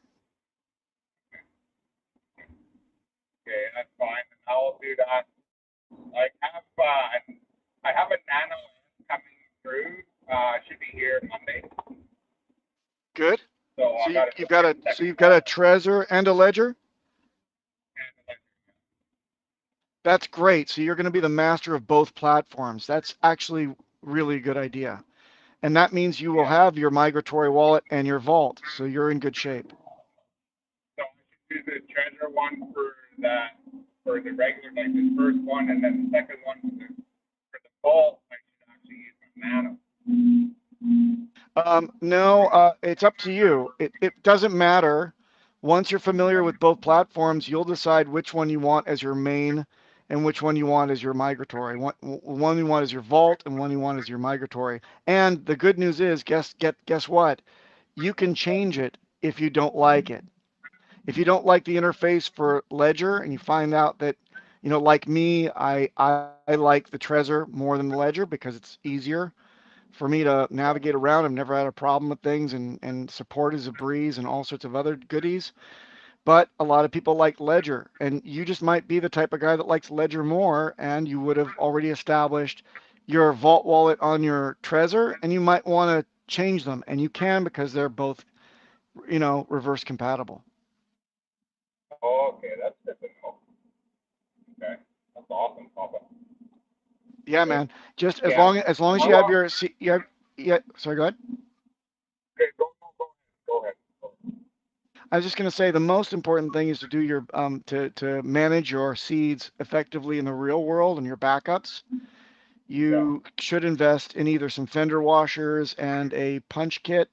S11: Okay, that's fine. I'll do that. I have a nano coming through. Should be here Monday.
S3: Good.
S11: So
S3: you've got a Trezor and a Ledger. That's great. So you're going to be the master of both platforms. That's actually really a good idea. And that means you will have your migratory wallet and your vault. So you're in good shape.
S11: So I should do the Trezor one for the regular, like the first one, and then the second one for the vault, I should actually use my nano.
S3: No, it's up to you. It doesn't matter. Once you're familiar with both platforms, you'll decide which one you want as your main and which one you want as your migratory. One you want as your vault and one you want as your migratory. And the good news is, guess what? You can change it if you don't like it. If you don't like the interface for Ledger and you find out that, like me, I like the Trezor more than the Ledger because it's easier for me to navigate around. I've never had a problem with things, and support is a breeze and all sorts of other goodies. But a lot of people like Ledger, and you just might be the type of guy that likes Ledger more, and you would have already established your vault wallet on your Trezor, and you might want to change them, and you can because they're both, reverse compatible.
S11: Oh, okay, that's good to know. Okay, that's awesome, Papa.
S3: Yeah, man. Just as long as you have your sorry, go ahead.
S11: Okay, go ahead.
S3: I was just going to say the most important thing is to do your to manage your seeds effectively in the real world and your backups. You should invest in either some fender washers and a punch kit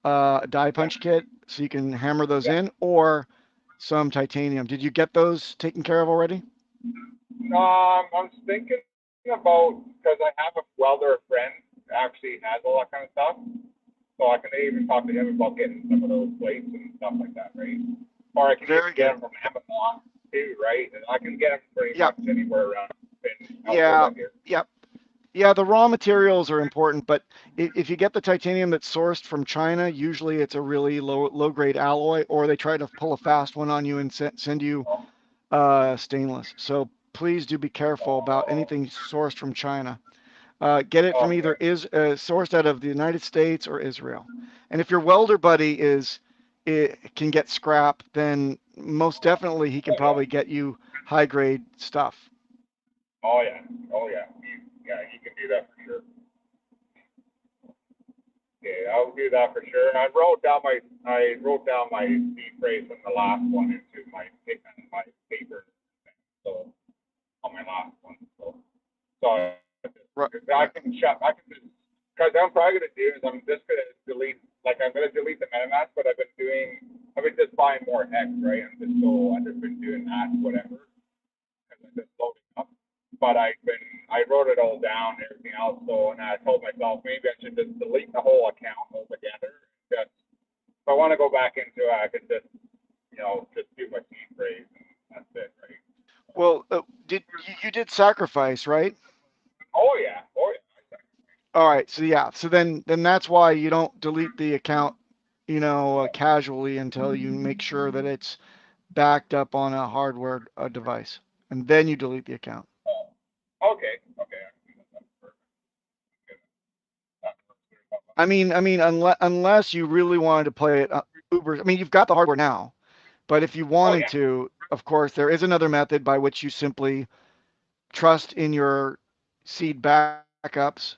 S3: a die punch kit so you can hammer those in, or some titanium. Did you get those taken care of already?
S11: I'm thinking about, because I have a welder friend who actually has all that kind of stuff, so I can even talk to him about getting some of those plates and stuff like that, right? Or I can
S3: Very
S11: even get
S3: good.
S11: them from Amazon too, right? And I can get them pretty
S3: Yep.
S11: much anywhere around
S3: Yeah.
S11: Alberta here.
S3: Yep. Yeah, the raw materials are important, but if you get the titanium that's sourced from China, usually it's a really low grade alloy, or they try to pull a fast one on you and send you stainless. So please do be careful about anything sourced from China. Get it from either sourced out of the United States or Israel. And if your welder buddy can get scrap, then most definitely he can probably get you high grade stuff.
S11: Oh yeah, he can do that for sure. Yeah, I'll do that for sure. And I wrote down my seed phrase from the last one into my paper. So on my last one. So
S3: Right.
S11: I can just, because I'm probably gonna do is I'm just gonna delete, I'm gonna delete the MetaMask, but I've been just buying more hex, right? I've just been doing that, whatever, because I'm just loading up. But I wrote it all down, everything else. So, and I told myself maybe I should just delete the whole account altogether. Just if I want to go back into it, I could just just do my seed phrase, and that's it, right?
S3: Well, you did sacrifice, right?
S11: Oh yeah.
S3: All right. So yeah. So then that's why you don't delete the account, casually until you make sure that it's backed up on a hardware device, and then you delete the account.
S11: Okay.
S3: I mean, unless you really wanted to play it uber. I mean, you've got the hardware now, but if you wanted to, of course, there is another method by which you simply trust in your seed backups,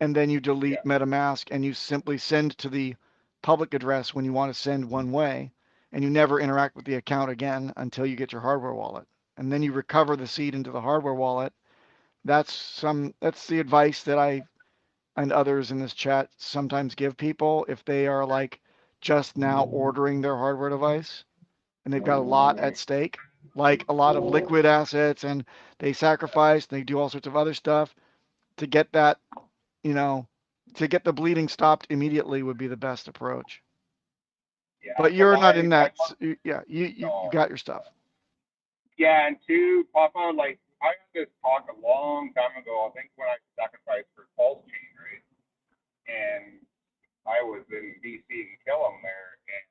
S3: and then you delete MetaMask and you simply send to the public address when you want to send one way, and you never interact with the account again until you get your hardware wallet, and then you recover the seed into the hardware wallet. That's the advice that I and others in this chat sometimes give people if they are just now ordering their hardware device and they've got a lot at stake, like a lot of liquid assets, and they sacrifice, and they do all sorts of other stuff to get that, to get the bleeding stopped immediately would be the best approach.
S11: Yeah.
S3: But you're not in that. Yeah, you got your stuff.
S11: Yeah, and two, Papa, I had this talk a long time ago. I think when I sacrificed for Pulsechain, right? And I was in BC in Killam there, and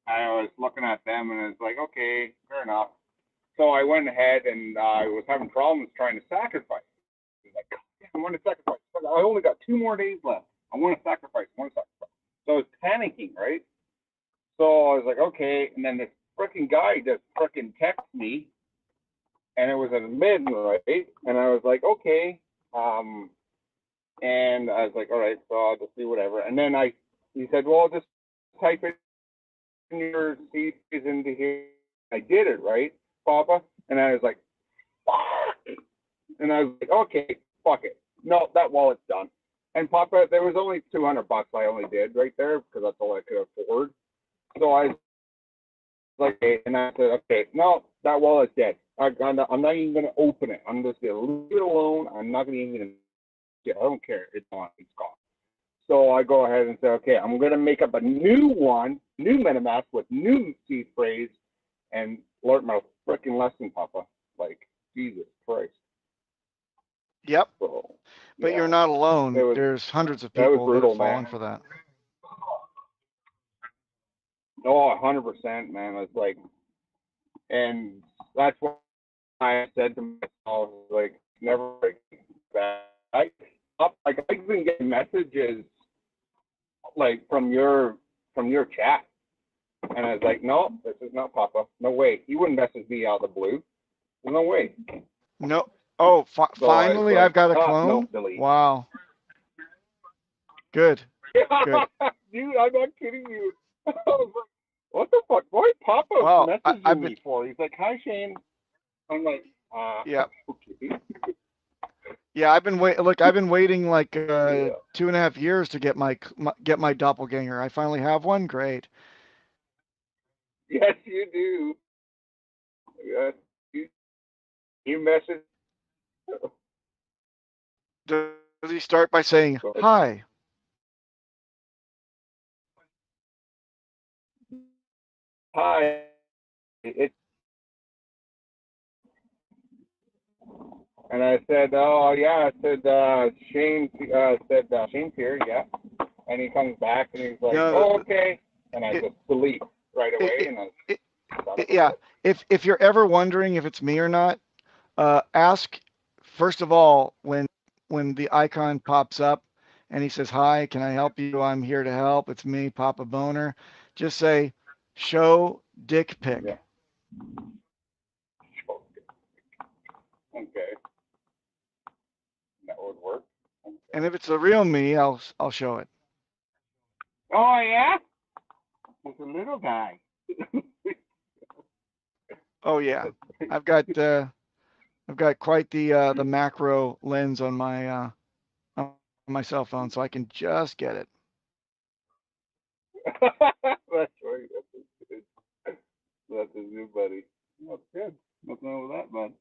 S11: I was looking at them, and it's like, okay, fair enough. So I went ahead, and I was having problems trying to sacrifice. I was like, I want to sacrifice. I only got 2 more days left. I want to sacrifice. So I was panicking, right? So I was like, okay. And then this freaking guy just freaking texted me, and it was in midnight, and I was like, okay. And I was like, all right, so I'll just do whatever. And then he said, well, just type it in your seed into here. I did it, right, Papa? And I was like, fuck. And I was like, okay, fuck it. No, that wallet's done. And Papa, there was only $200 I only did right there because that's all I could afford. So I was like, and I said, okay, no, that wallet's dead. I'm not even going to open it. I'm just going to leave it alone. I'm not going to even, I don't care. It's gone. It's gone. So I go ahead and say, okay, I'm going to make up a new one, new MetaMask with new seed phrase, and learn my freaking lesson, Papa. Jesus Christ.
S3: Yep.
S11: So,
S3: but you're not alone. There's hundreds of people that have fallen for that.
S11: Oh, 100%, man. It's and that's why I said to myself, never that. I've been getting messages from your chat, and I was like, no, this is not Papa. No way. He wouldn't message me out of the blue. No way.
S3: No. Oh, finally, I've got a clone.
S11: No,
S3: wow. Good. Good.
S11: Dude, I'm not kidding you. I was like, what the fuck? Why Papa messaging me for? He's like, hi Shane. I'm like,
S3: yeah.
S11: Okay.
S3: Yeah, I've been Look, I've been waiting like
S11: Yeah.
S3: 2.5 years to get my doppelganger. I finally have one. Great.
S11: Yes, you do. Yes, you message.
S3: Does he start by saying hi?
S11: Hi. And I said, oh yeah. I said, Shane. Shane's here. Yeah. And he comes back and he's like,
S3: No,
S11: oh, okay. And I just delete right away.
S3: it,
S11: And
S3: yeah. If you're ever wondering if it's me or not, ask first of all when the icon pops up and he says, "Hi, can I help you? I'm here to help. It's me, Papa Boner." Just say, "Show dick pic."
S11: Yeah. Okay. That would work. Okay.
S3: And if it's the real me, I'll show it.
S11: Oh yeah. It's a little guy.
S3: Oh yeah, I've got quite the macro lens on my cell phone, so I can just get it.
S11: That's right. That's a new buddy. That's good. Nothing wrong with that, bud.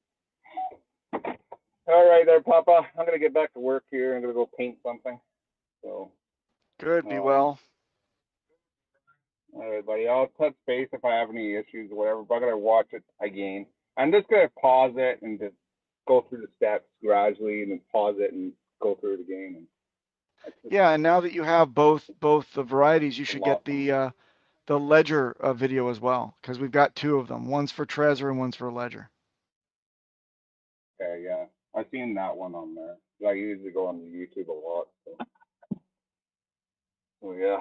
S11: All right, there, Papa. I'm gonna get back to work here. I'm gonna go paint something. So.
S3: Good. Be well.
S11: All right, buddy. I'll touch base if I have any issues or whatever. But I'm gonna watch it again. I'm just gonna pause it and just go through the steps gradually, and then pause it and go through it again.
S3: Yeah, and now that you have both the varieties, you should get the Ledger video as well, because we've got two of them. One's for Trezor and one's for Ledger.
S11: Okay, yeah. I've seen that one on there. I usually go on YouTube a lot. So yeah.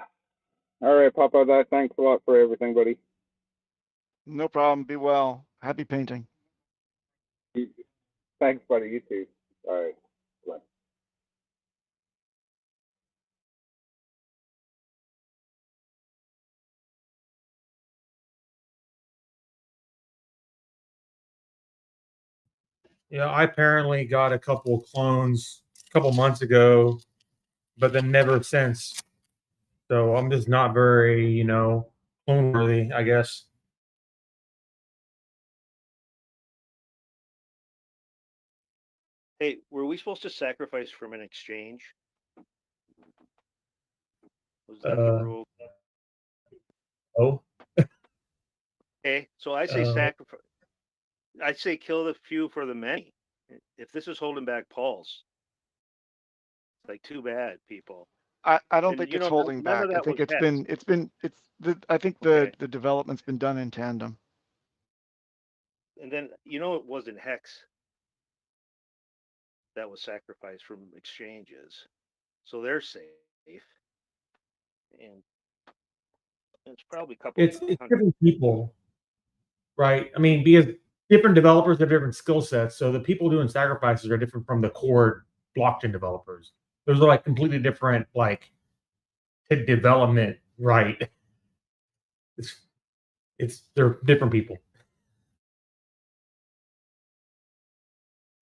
S11: All right, Papa. Thanks a lot for everything, buddy.
S3: No problem. Be well. Happy painting.
S11: Thanks, buddy. You too. All right. Bye.
S8: Yeah, I apparently got a couple of clones a couple months ago, but then never since. So I'm just not very, clone worthy, I guess.
S9: Hey, were we supposed to sacrifice from an exchange? Was that the rule?
S8: Oh.
S9: Okay, so I say sacrifice. I say kill the few for the many. If this is holding back Pulse, it's like too bad, people.
S3: I don't
S9: And,
S3: think
S9: you
S3: it's
S9: know,
S3: holding
S9: none
S3: back.
S9: of
S3: I
S9: that
S3: think
S9: was
S3: I think the development's been done in tandem.
S9: And then it wasn't Hex that was sacrificed from exchanges, so they're safe. And it's probably a couple.
S8: It's different people, right? I mean, because different developers have different skill sets. So the people doing sacrifices are different from the core blockchain developers. Those are like completely different, like development, right? They're different people.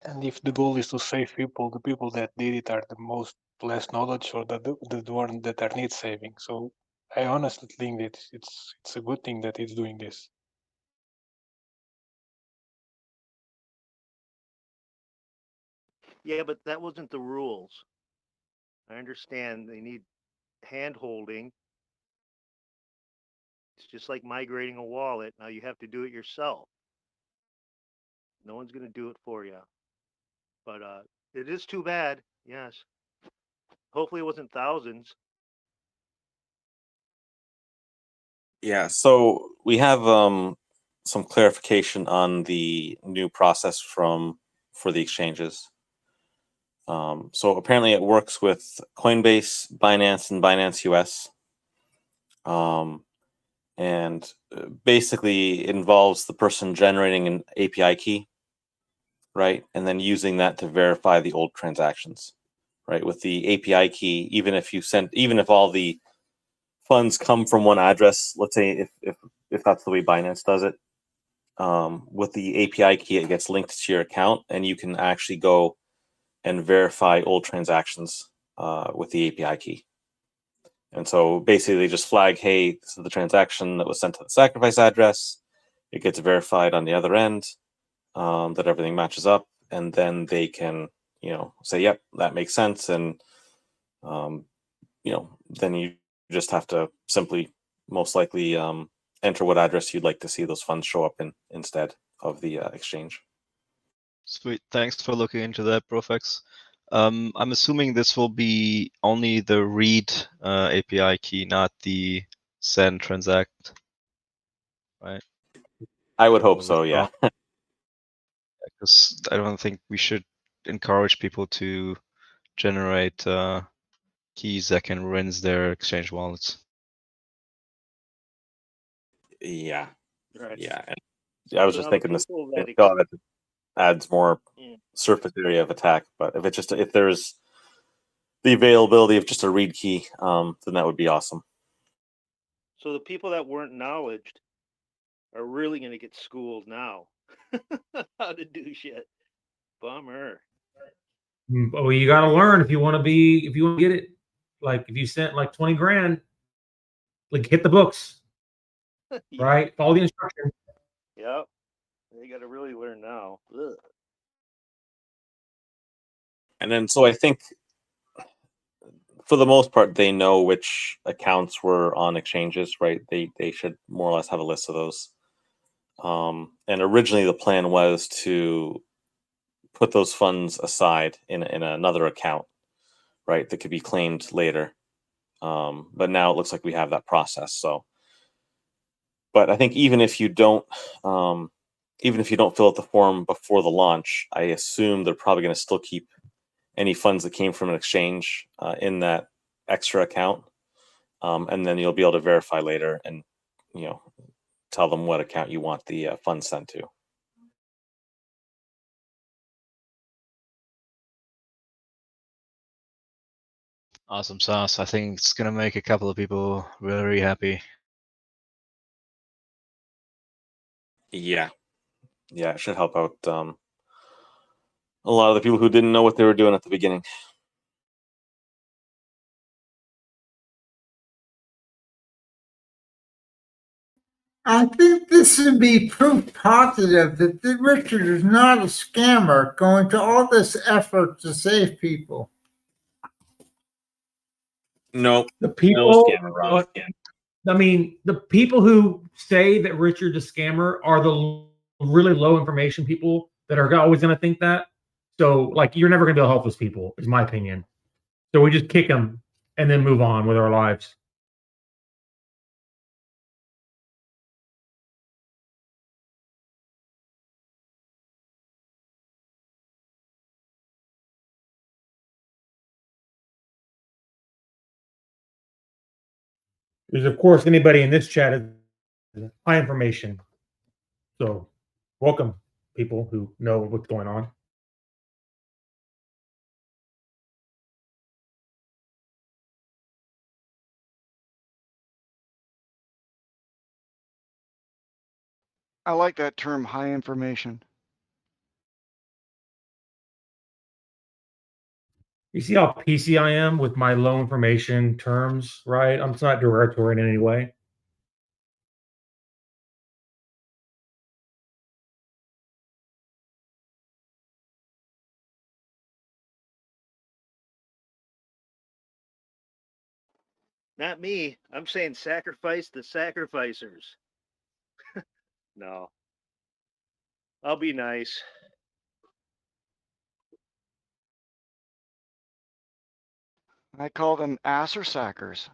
S4: And if the goal is to save people, the people that did it are the most less knowledge or the one that are need saving. So I honestly think that it's a good thing that it's doing this.
S9: Yeah, but that wasn't the rules. I understand they need hand holding. It's just like migrating a wallet. Now you have to do it yourself. No one's going to do it for you. But it is too bad. Yes. Hopefully it wasn't thousands.
S2: Yeah, so we have some clarification on the new process for the exchanges. So apparently it works with Coinbase, Binance, and Binance US. And basically it involves the person generating an API key, right? And then using that to verify the old transactions, right? With the API key, even if all the funds come from one address, let's say if that's the way Binance does it, with the API key, it gets linked to your account, and you can actually go and verify old transactions with the API key. And so basically they just flag, hey, this is the transaction that was sent to the sacrifice address. It gets verified on the other end that everything matches up. And then they can, say, yep, that makes sense. And, then you just have to simply most likely enter what address you'd like to see those funds show up in instead of the exchange.
S7: Sweet. Thanks for looking into that, ProfX. I'm assuming this will be only the read API key, not the send transact, right?
S2: I would hope so, yeah.
S7: Because I don't think we should encourage people to generate keys that can rinse their exchange wallets.
S2: Yeah.
S9: Right.
S2: Yeah. And I was
S9: So
S2: just
S9: now the
S2: thinking this.
S9: people that
S2: That adds more
S9: Yeah.
S2: surface area of attack. But if there's the availability of just a read key, then that would be awesome.
S9: So the people that weren't knowledged are really going to get schooled now how to do shit. Bummer.
S8: Oh, you got to learn if you want to get it. Like if you sent like 20 grand, like hit the books,
S9: Yeah.
S8: right? Follow the instructions.
S9: Yep. They got to really learn now. Ugh.
S2: And then, so I think for the most part, they know which accounts were on exchanges, right? They should more or less have a list of those. And originally the plan was to put those funds aside in another account, right? That could be claimed later. But now it looks like we have that process. So, but I think even if you don't fill out the form before the launch, I assume they're probably going to still keep any funds that came from an exchange in that extra account, and then you'll be able to verify later and tell them what account you want the funds sent to.
S7: Awesome sauce. I think it's gonna make a couple of people very happy.
S2: Yeah, it should help out a lot of the people who didn't know what they were doing at the beginning.
S10: I think this would be proof positive that Richard is not a scammer going to all this effort to save people.
S2: No,
S8: The people,
S2: no scammer, Ron.
S8: I mean, the people who say that Richard's a scammer are the really low information people that are always going to think that. So, like, you're never going to be able to help those people, is my opinion. So we just kick them and then move on with our lives. There's, of course, anybody in this chat is high information. So welcome, people who know what's going on.
S3: I like that term, high information.
S8: You see how PC I am with my low information terms, right? I'm not derogatory in any way.
S9: Not me. I'm saying sacrifice the sacrificers. No. I'll be nice.
S3: I call them asser sackers.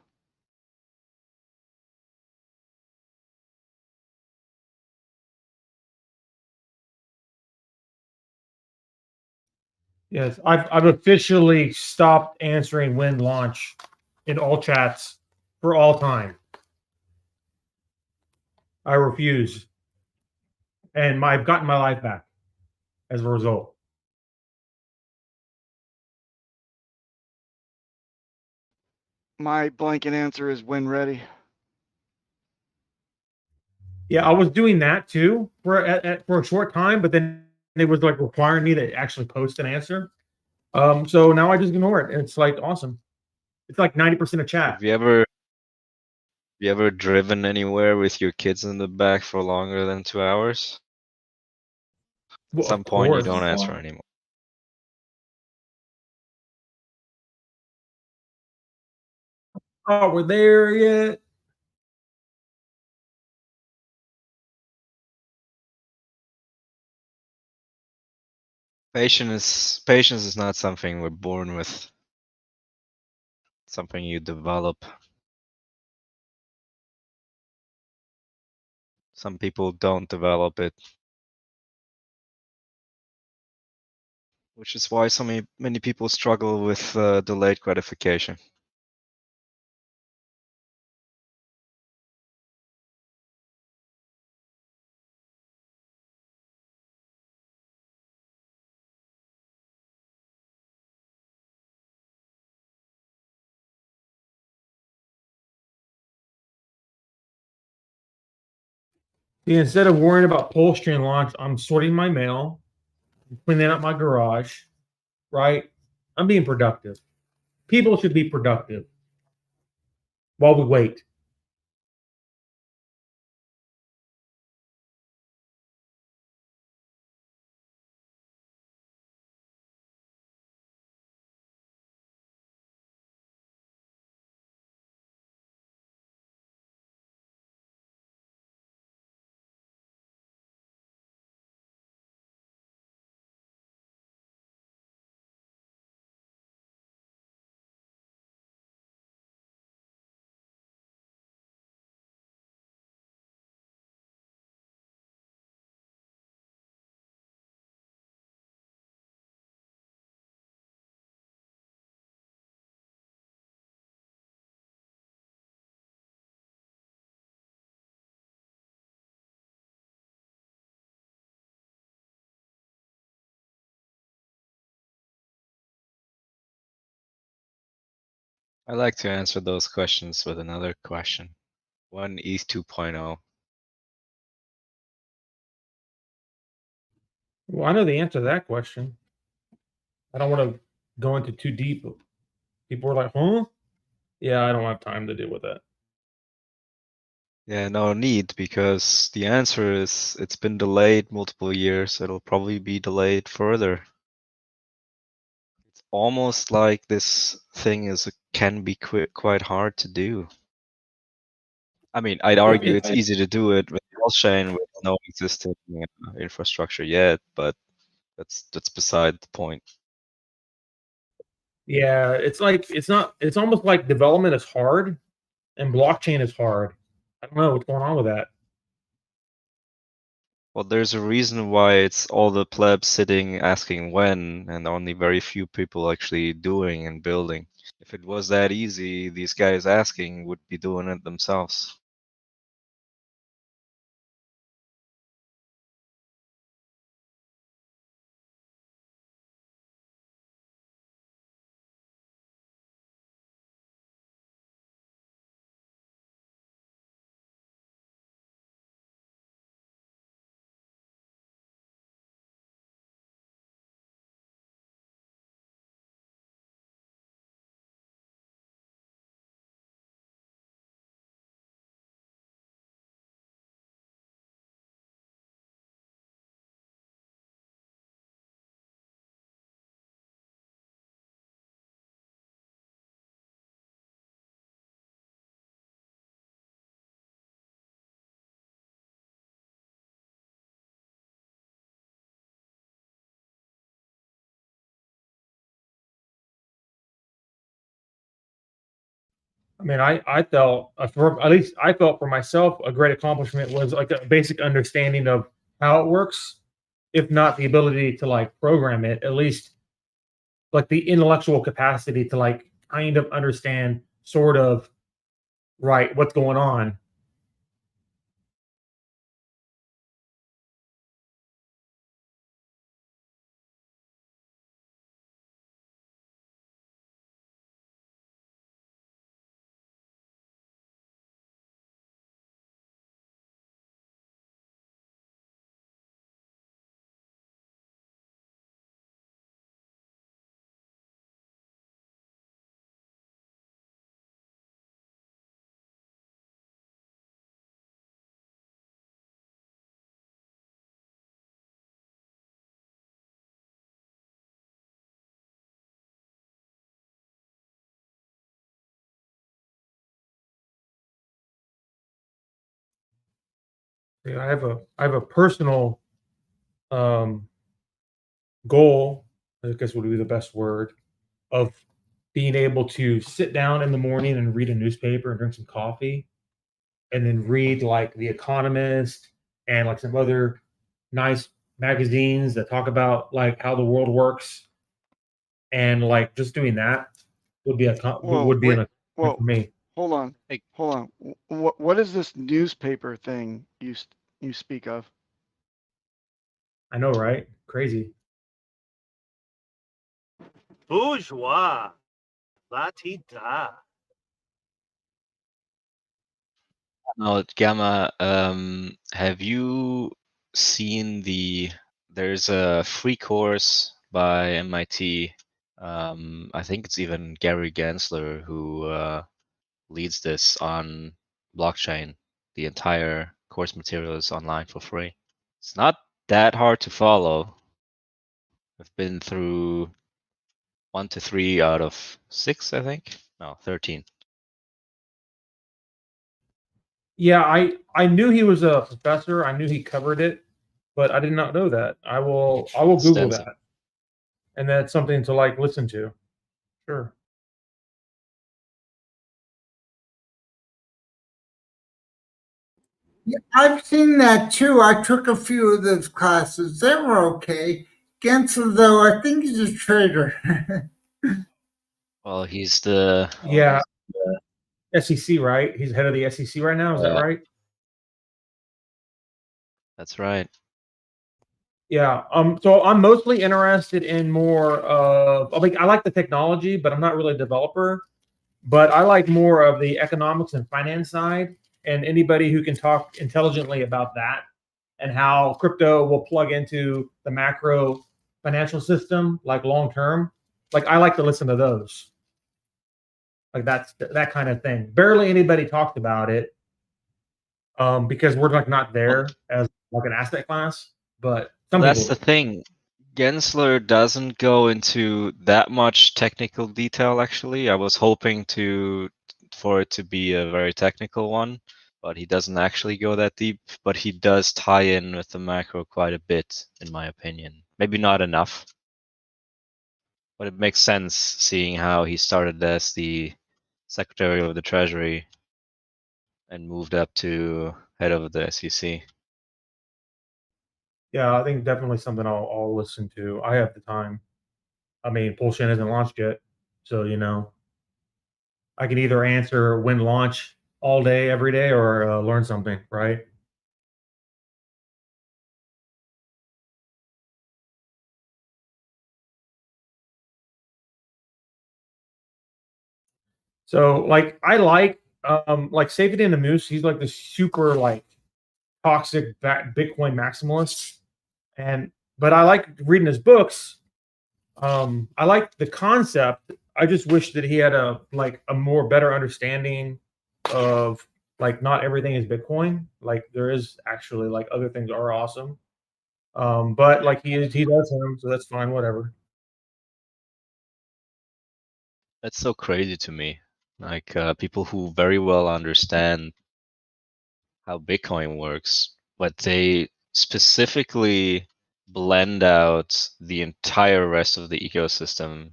S8: Yes, I've officially stopped answering when launch in all chats for all time. I refuse. And I've gotten my life back as a result.
S3: My blanket answer is when ready.
S8: Yeah, I was doing that too for a short time, but then it was like requiring me to actually post an answer. So now I just ignore it, and it's like awesome. It's like 90% of chat.
S7: Have you ever driven anywhere with your kids in the back for longer than 2 hours? At
S8: Well,
S7: some
S8: of
S7: point, you
S8: course.
S7: don't answer anymore.
S8: Oh, we're there yet?
S7: Patience is not something we're born with. It's something you develop. Some people don't develop it, which is why so many people struggle with delayed gratification.
S8: Yeah, instead of worrying about Pulsechain launch, I'm sorting my mail, cleaning up my garage, right? I'm being productive. People should be productive while we wait.
S7: I like to answer those questions with another question. When ETH 2.0?
S8: Well, I know the answer to that question. I don't want to go into too deep. People are like, huh? Yeah, I don't have time to deal with that.
S7: Yeah, no need, because the answer is it's been delayed multiple years. It'll probably be delayed further. It's almost like this thing can be quite hard to do. I mean, I'd argue it's easy to do it with Pulsechain with no existing infrastructure yet, but that's beside the point.
S8: Yeah, it's like it's almost like development is hard and blockchain is hard. I don't know what's going on with that.
S7: Well, there's a reason why it's all the plebs sitting asking when, and only very few people actually doing and building. If it was that easy, these guys asking would be doing it themselves.
S8: I mean, I felt at least I felt for myself a great accomplishment was like a basic understanding of how it works, if not the ability to like program it, at least like the intellectual capacity to like kind of understand sort of right what's going on. I have a personal goal, I guess would be the best word, of being able to sit down in the morning and read a newspaper and drink some coffee, and then read like The Economist and like some other nice magazines that talk about like how the world works, and like just doing that would be
S3: Whoa,
S8: would be
S3: wait,
S8: an
S3: whoa,
S8: for me.
S3: hold on,
S7: Hey.
S3: hold on. What is this newspaper thing you speak of?
S8: I know, right? Crazy.
S9: Bourgeois. La ti da.
S7: Now, Gamma, have you seen there's a free course by MIT. I think it's even Gary Gensler who leads this on blockchain. The entire course material is online for free. It's not that hard to follow. I've been through 1 to 3 out of 6, I think. No, 13.
S8: Yeah, I knew he was a professor. I knew he covered it, but I did not know that. I will Google
S7: Extensive.
S8: that, and that's something to like listen to. Sure.
S10: Yeah, I've seen that too. I took a few of those classes. They were okay. Gensler, though, I think he's a traitor.
S7: Well, he's the
S8: Yeah, SEC, right? He's head of the SEC right now. Is that right?
S7: That's right.
S8: Yeah. So I'm mostly interested in more of. I like the technology, but I'm not really a developer. But I like more of the economics and finance side, and anybody who can talk intelligently about that and how crypto will plug into the macro financial system, like long term. Like I like to listen to those. Like that's that kind of thing. Barely anybody talked about it, because we're like not there as like an asset class. But some
S7: That's
S8: people
S7: the
S8: do.
S7: thing. Gensler doesn't go into that much technical detail, actually. I was hoping for it to be a very technical one, but he doesn't actually go that deep. But he does tie in with the macro quite a bit, in my opinion. Maybe not enough, but it makes sense seeing how he started as the Secretary of the Treasury and moved up to head of the SEC.
S8: Yeah, I think definitely something I'll listen to. I have the time. I mean, Pulsechain hasn't launched yet, so I can either answer when launch all day, every day, or learn something, right? So, like, I like Safety and the Moose. He's like the super like toxic Bitcoin maximalist, and but I like reading his books. I like the concept. I just wish that he had a more better understanding of like not everything is Bitcoin. Like there is actually like other things are awesome. But like he does him, so that's fine, whatever.
S7: That's so crazy to me. Like people who very well understand how Bitcoin works, but they specifically blend out the entire rest of the ecosystem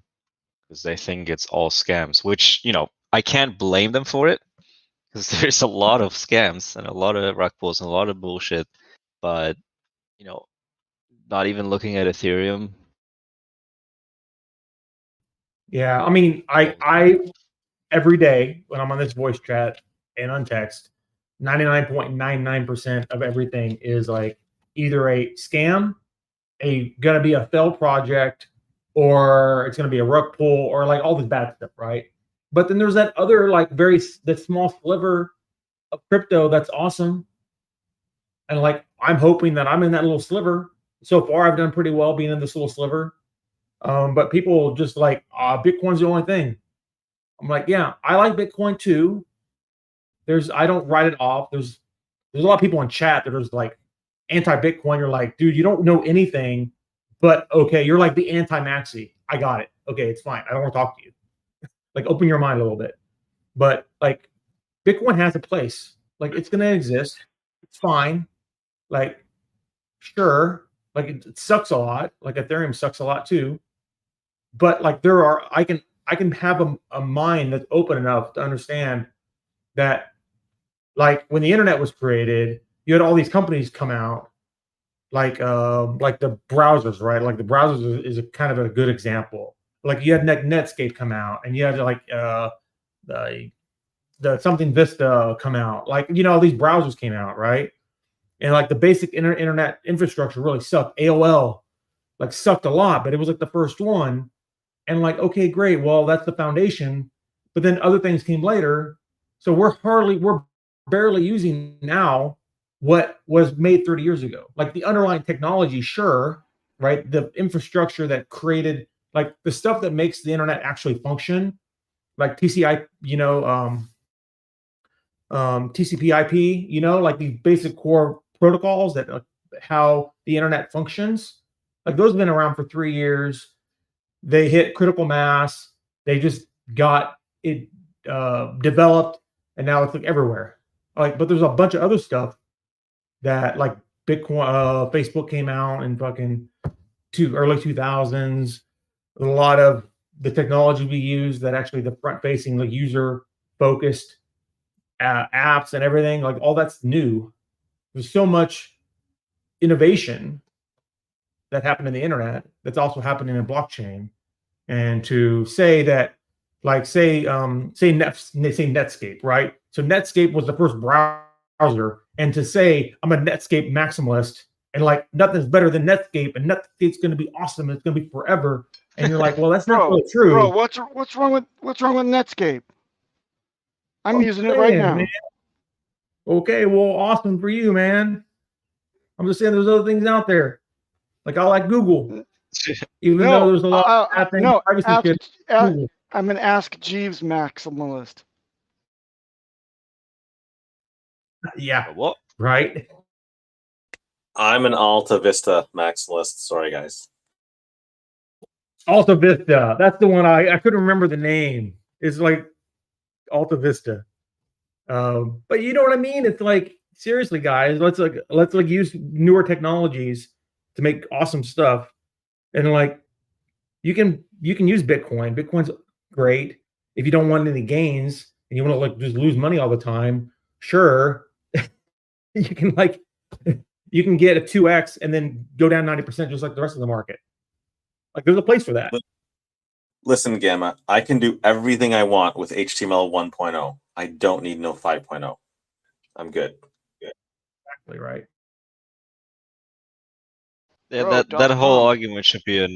S7: because they think it's all scams, which, I can't blame them for it because there's a lot of scams and a lot of rug pulls and a lot of bullshit. But, not even looking at Ethereum.
S8: Yeah, I mean, I every day when I'm on this voice chat and on text, 99.99% of everything is like either a scam, gonna be a failed project, or it's gonna be a rug pull, or like all this bad stuff, right? But then there's that other like that small sliver of crypto that's awesome, and like I'm hoping that I'm in that little sliver. So far, I've done pretty well being in this little sliver. But people just like, Bitcoin's the only thing. I'm like, yeah, I like Bitcoin too. I don't write it off. There's a lot of people in chat that are like anti-Bitcoin. You're like, dude, you don't know anything, but okay, you're like the anti-maxi. I got it. Okay, it's fine. I don't want to talk to you. Like, open your mind a little bit. But like, Bitcoin has a place. Like, it's gonna exist. It's fine. Like, sure, like it sucks a lot. Like Ethereum sucks a lot too. But like I can have a mind that's open enough to understand that, like when the internet was created, you had all these companies come out, like the browsers, right? Like the browsers is a kind of a good example. Like you had Netscape come out, and you had like the something Vista come out. Like, you know, all these browsers came out, right? And like the basic internet infrastructure really sucked. AOL like sucked a lot, but it was like the first one. And like, okay, great. Well, that's the foundation. But then other things came later. So we're barely using now what was made 30 years ago. Like the underlying technology, sure, right? The infrastructure that created, like the stuff that makes the internet actually function, like TCI, TCP/IP, like these basic core protocols that how the internet functions. Like those have been around for 3 years. They hit critical mass. They just got it developed, and now it's like everywhere. Like, but there's a bunch of other stuff that like Bitcoin, Facebook came out in fucking early 2000s. A lot of the technology we use that actually the front-facing, like user-focused apps and everything, like all that's new. There's so much innovation that happened in the internet that's also happening in blockchain. And to say that, like, say Netscape, right? So Netscape was the first browser, and to say I'm a Netscape maximalist and like nothing's better than Netscape, and Netscape's going to be awesome, it's going to be forever, and you're like, well, that's not really true.
S3: Bro, what's wrong with Netscape? I'm using it right now.
S8: Man. Okay, well, awesome for you, man. I'm just saying there's other things out there. Like I like Google. Even though there's a lot of things,
S3: I'm an Ask Jeeves maximalist.
S8: Yeah.
S7: What?
S8: Right.
S2: I'm an Alta Vista maximalist. Sorry, guys.
S8: Alta Vista. That's the one I couldn't remember the name. It's like Alta Vista. But you know what I mean? It's like, seriously, guys, let's use newer technologies to make awesome stuff. And like you can use Bitcoin. Bitcoin's great if you don't want any gains and you want to like just lose money all the time. Sure, you can get a 2x and then go down 90% just like the rest of the market. Like there's a place for that.
S2: Listen, Gamma, I can do everything I want with HTML 1.0. I don't need no 5.0. I'm good.
S8: Exactly right.
S7: Yeah, that whole argument should be a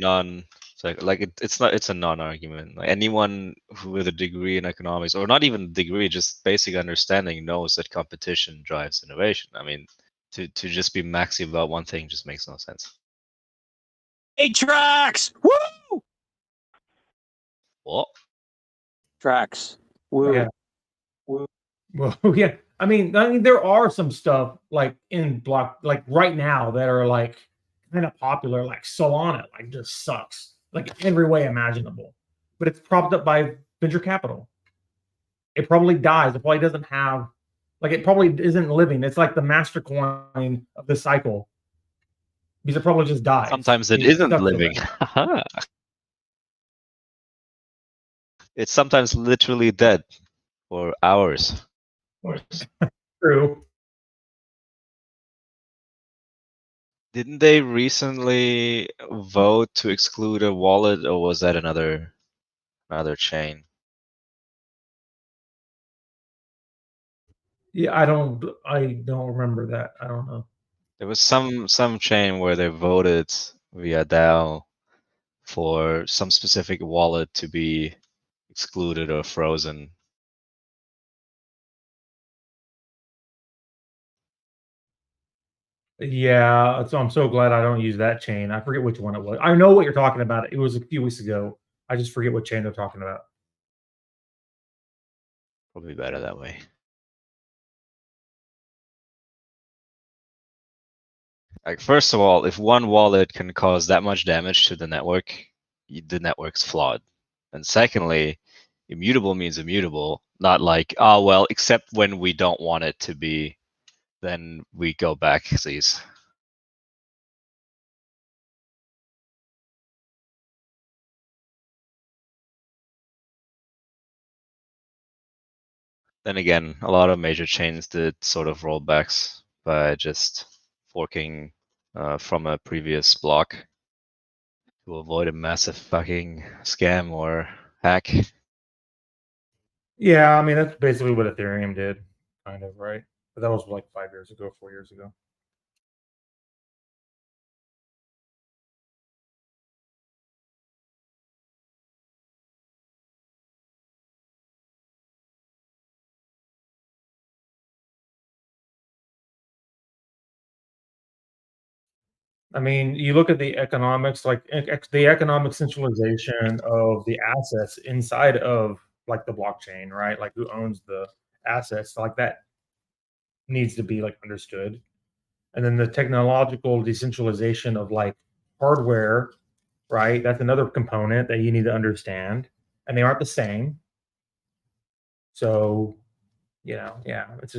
S7: it's a non-argument. Like anyone with a degree in economics, or not even a degree, just basic understanding, knows that competition drives innovation. I mean, to just be maxi about one thing just makes no sense.
S12: Hey, Tracks! Woo!
S7: What?
S12: Tracks. Woo.
S8: Yeah. Woo. Well, yeah. I mean, there are some stuff like in block, like right now that are like kind of popular, like Solana, like just sucks, like every way imaginable. But it's propped up by venture capital. It probably dies. It probably doesn't have, like, it probably isn't living. It's like the master coin of the cycle. Because it probably just dies.
S7: Sometimes it isn't living. It's sometimes literally dead for hours.
S8: True.
S7: Didn't they recently vote to exclude a wallet, or was that another chain?
S8: Yeah, I don't remember that. I don't know.
S7: There was some chain where they voted via DAO for some specific wallet to be excluded or frozen.
S8: Yeah, so I'm so glad I don't use that chain. I forget which one it was. I know what you're talking about. It was a few weeks ago. I just forget what chain they're talking about.
S7: Probably better that way. Like, first of all, if one wallet can cause that much damage to the network's flawed. And secondly, immutable means immutable, not like, oh, well, except when we don't want it to be then we go back these. Then again, a lot of major chains did sort of rollbacks by just forking from a previous block to avoid a massive fucking scam or hack.
S8: Yeah, I mean that's basically what Ethereum did, kind of, right? But that was like 5 years ago, 4 years ago. I mean, you look at the economics, like the economic centralization of the assets inside of like the blockchain, right? Like who owns the assets, like that needs to be like understood. And then the technological decentralization of like hardware, right? That's another component that you need to understand, and they aren't the same. So, yeah, it's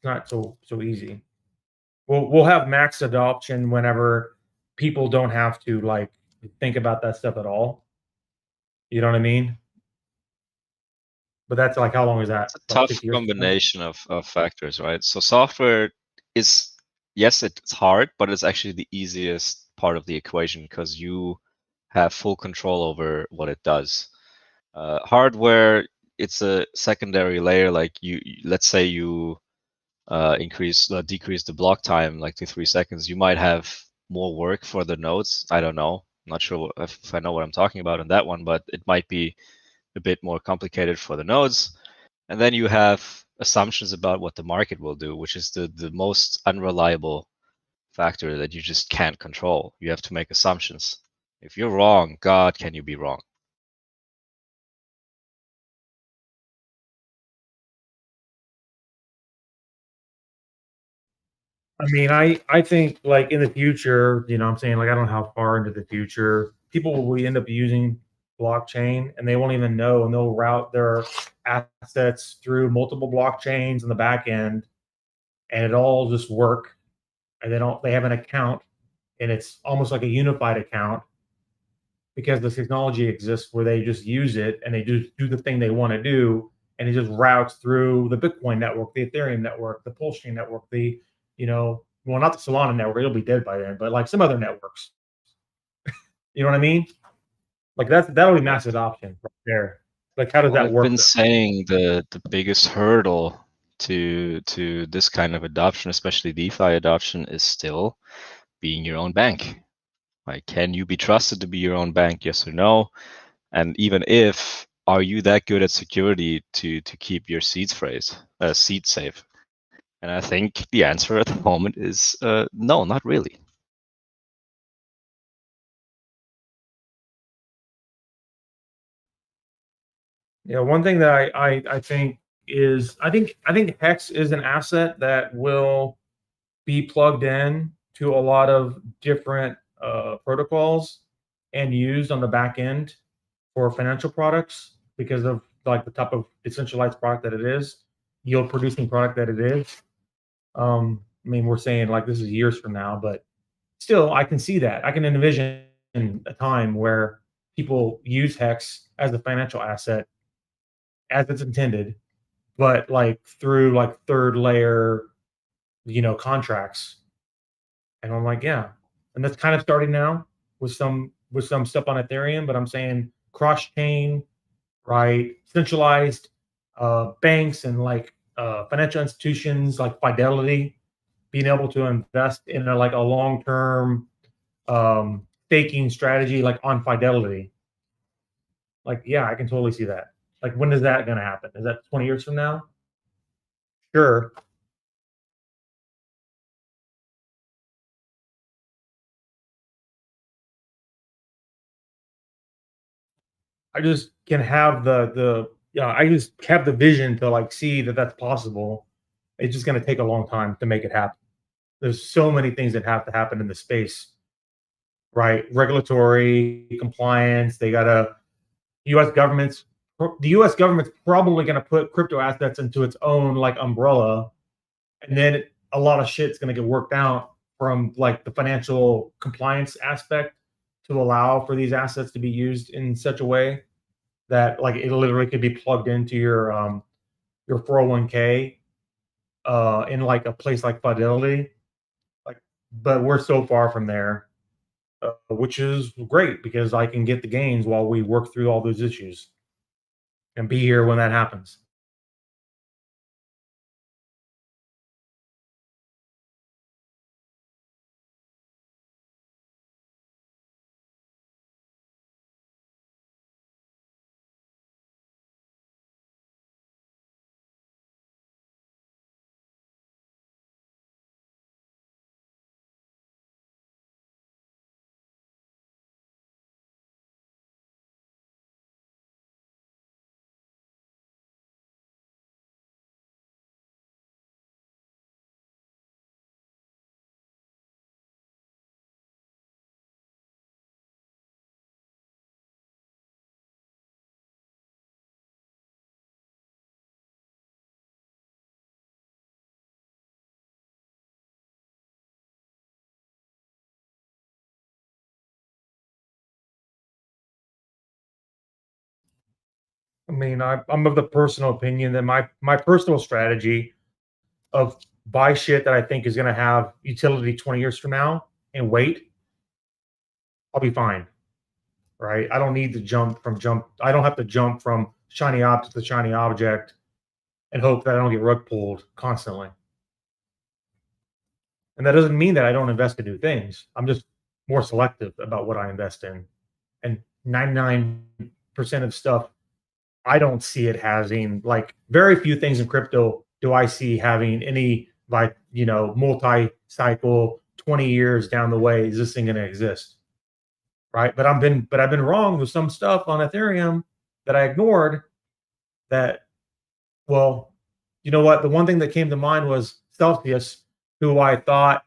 S8: not so easy. We'll have max adoption whenever people don't have to like think about that stuff at all. You know what I mean? But that's like how long is that?
S7: It's a
S8: Like
S7: tough
S8: 6 years from now?
S7: combination of factors, right? So software is, yes, it's hard, but it's actually the easiest part of the equation because you have full control over what it does. Hardware, it's a secondary layer. Like let's say you decrease the block time like to 3 seconds, you might have more work for the nodes. I don't know. I'm not sure if I know what I'm talking about on that one, but it might be a bit more complicated for the nodes. And then you have assumptions about what the market will do, which is the most unreliable factor that you just can't control. You have to make assumptions. If you're wrong, God, can you be wrong?
S8: I mean, I think like in the future, you know what I'm saying? Like I don't know how far into the future people will end up using blockchain and they won't even know, and they'll route their assets through multiple blockchains in the back end and it all just work, and they have an account and it's almost like a unified account because the technology exists where they just use it and they just do the thing they want to do, and it just routes through the Bitcoin network, the Ethereum network, the Pulsechain network, well, not the Solana network, it'll be dead by then, but like some other networks. You know what I mean? Like that'll be massive adoption right there. Like how does
S7: Well,
S8: that
S7: I've
S8: work
S7: been
S8: though?
S7: saying the biggest hurdle to this kind of adoption, especially DeFi adoption, is still being your own bank. Like, can you be trusted to be your own bank? Yes or no? And even if, are you that good at security to keep your seeds safe? And I think the answer at the moment is no, not really.
S8: Yeah, one thing that I think is I think Hex is an asset that will be plugged in to a lot of different protocols and used on the back end for financial products because of like the type of decentralized product that it is, yield producing product that it is. I mean, we're saying like this is years from now, but still, I can see that. I can envision a time where people use Hex as a financial asset as it's intended, but like through like third layer, contracts. And I'm like, yeah. And that's kind of starting now with some stuff on Ethereum, but I'm saying cross chain, right? Centralized banks and like financial institutions like Fidelity being able to invest in like a long term staking strategy like on Fidelity. Like, yeah, I can totally see that. Like, when is that going to happen? Is that 20 years from now? Sure. I just can have I just have the vision to like see that that's possible. It's just going to take a long time to make it happen. There's so many things that have to happen in the space, right? Regulatory compliance. U.S. government's the U.S. government's probably going to put crypto assets into its own like umbrella, and then a lot of shit's going to get worked out from like the financial compliance aspect to allow for these assets to be used in such a way that like it literally could be plugged into your 401k in like a place like Fidelity. Like, but we're so far from there, which is great because I can get the gains while we work through all those issues and be here when that happens. I mean, I'm of the personal opinion that my personal strategy of buy shit that I think is going to have utility 20 years from now and wait, I'll be fine, right? I don't need to I don't have to jump from shiny object to shiny object and hope that I don't get rug pulled constantly. And that doesn't mean that I don't invest in new things. I'm just more selective about what I invest in. And 99% of stuff, I don't see it having, like, very few things in crypto do I see having any, like, multi-cycle 20 years down the way, is this thing going to exist? Right. But I've been wrong with some stuff on Ethereum that I ignored that, well, you know what? The one thing that came to mind was Celsius, who I thought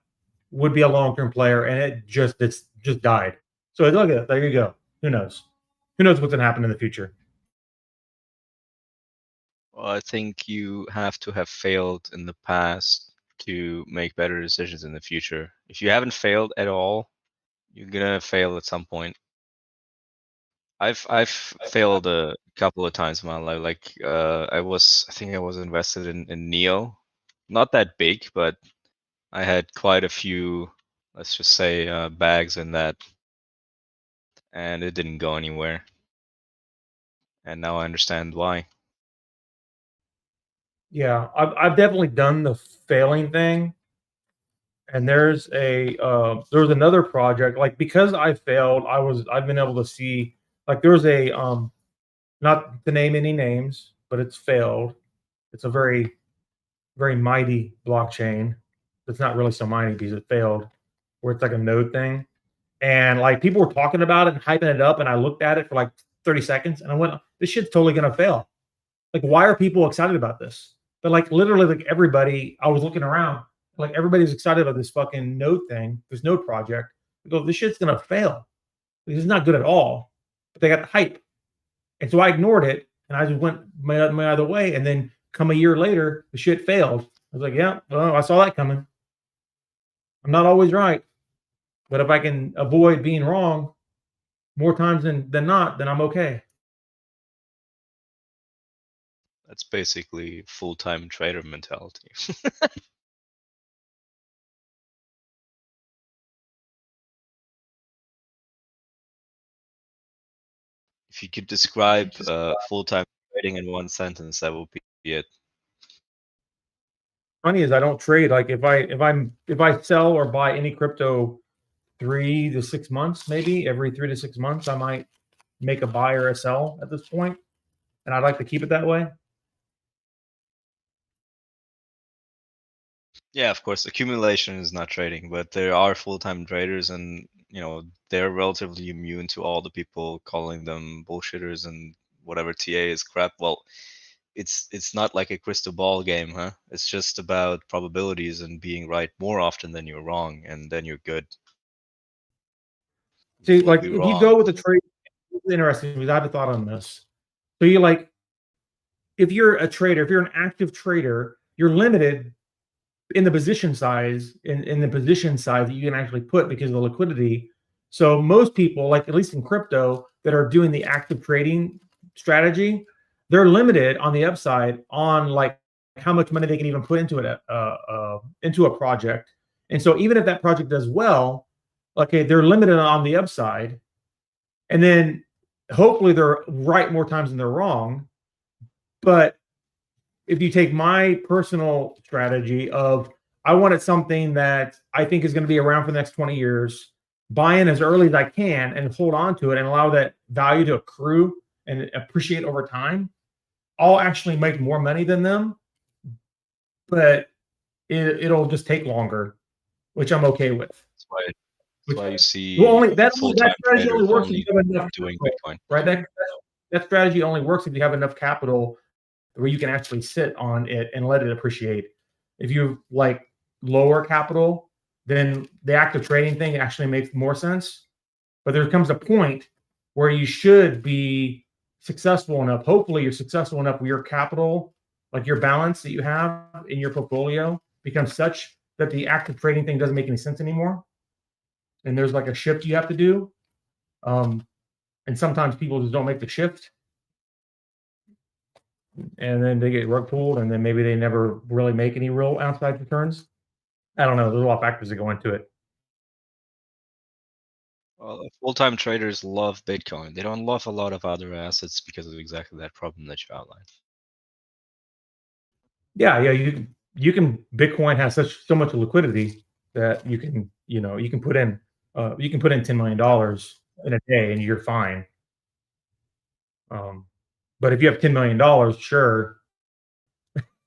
S8: would be a long-term player, and it's just died. So look at it. There you go. Who knows? Who knows what's going to happen in the future?
S7: Well, I think you have to have failed in the past to make better decisions in the future. If you haven't failed at all, you're gonna fail at some point. I've failed a couple of times in my life. Like I think I was invested in Neo, not that big, but I had quite a few, let's just say, bags in that, and it didn't go anywhere. And now I understand why.
S8: Yeah, I've definitely done the failing thing. And there's another project, like, because I failed, I've been able to see, like, there's a not to name any names, but it's failed. It's a very, very mighty blockchain. It's not really so mighty because it failed, where it's like a node thing. And like people were talking about it and hyping it up, and I looked at it for like 30 seconds and I went, this shit's totally gonna fail. Like, why are people excited about this? But like literally, like everybody, I was looking around, like everybody's excited about this fucking node thing, this node project. I go, this shit's gonna fail. This is not good at all. But they got the hype. And so I ignored it and I just went my other way. And then come a year later, the shit failed. I was like, yeah, well, I saw that coming. I'm not always right. But if I can avoid being wrong more times than not, then I'm okay.
S7: That's basically full-time trader mentality. If you could describe full-time trading in one sentence, that would be it.
S8: Funny is I don't trade. Like if I sell or buy any crypto 3 to 6 months, maybe every 3 to 6 months, I might make a buy or a sell at this point, and I'd like to keep it that way.
S7: Yeah, of course, accumulation is not trading, but there are full-time traders, and they're relatively immune to all the people calling them bullshitters and whatever TA is crap. Well, it's not like a crystal ball game, huh? It's just about probabilities and being right more often than you're wrong, and then you're good.
S8: See,
S7: You'll
S8: like
S7: be
S8: if you
S7: wrong.
S8: go with the trade, it's interesting because I have a thought on this. So you like, if you're a trader, if you're an active trader, you're limited in the position size that you can actually put because of the liquidity. So most people, like at least in crypto, that are doing the active trading strategy, they're limited on the upside on like how much money they can even put into it into a project. And so even if that project does well, okay, they're limited on the upside, and then hopefully they're right more times than they're wrong. But if you take my personal strategy of I wanted something that I think is going to be around for the next 20 years, buy in as early as I can and hold on to it and allow that value to accrue and appreciate over time, I'll actually make more money than them, but it'll just take longer, which I'm okay with.
S7: That's why you see
S8: That
S7: full-time
S8: strategy only
S7: traders
S8: works if
S7: only
S8: you have enough
S7: doing
S8: capital,
S7: Bitcoin.
S8: right? That strategy only works if you have enough capital where you can actually sit on it and let it appreciate. If you like lower capital, then the active trading thing actually makes more sense. But there comes a point where you should be successful enough. Hopefully, you're successful enough where your capital, like your balance that you have in your portfolio, becomes such that the active trading thing doesn't make any sense anymore. And there's like a shift you have to do. And sometimes people just don't make the shift. And then they get rug pulled, and then maybe they never really make any real outside returns. I don't know. There's a lot of factors that go into it.
S7: Well, full-time traders love Bitcoin. They don't love a lot of other assets because of exactly that problem that you outlined.
S8: Yeah. You can. Bitcoin has so much liquidity that you can put in $10 million in a day and you're fine. But if you have $10 million, sure.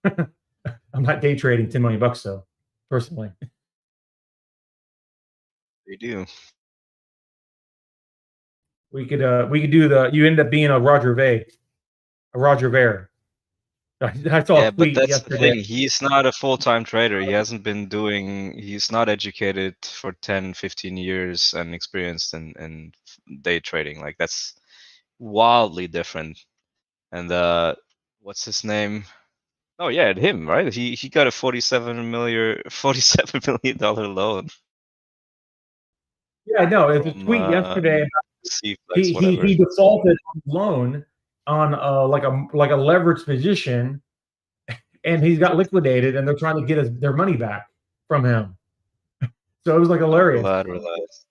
S8: I'm not day trading $10 million though, personally.
S7: They do.
S8: We could do you end up being a Roger Ver. I saw
S7: Yeah,
S8: a
S7: but
S8: tweet
S7: that's the
S8: yesterday.
S7: thing. He's not a full-time trader. He's not educated for 10, 15 years and experienced in day trading. Like that's wildly different. And what's his name? Oh yeah, him, right? He got a $47 million loan.
S8: Yeah, no, it's a
S7: From,
S8: tweet yesterday.
S7: whatever.
S8: He defaulted on the loan on like a leveraged position, and he's got liquidated, and they're trying to get their money back from him. So it was like hilarious.
S7: Collateralized.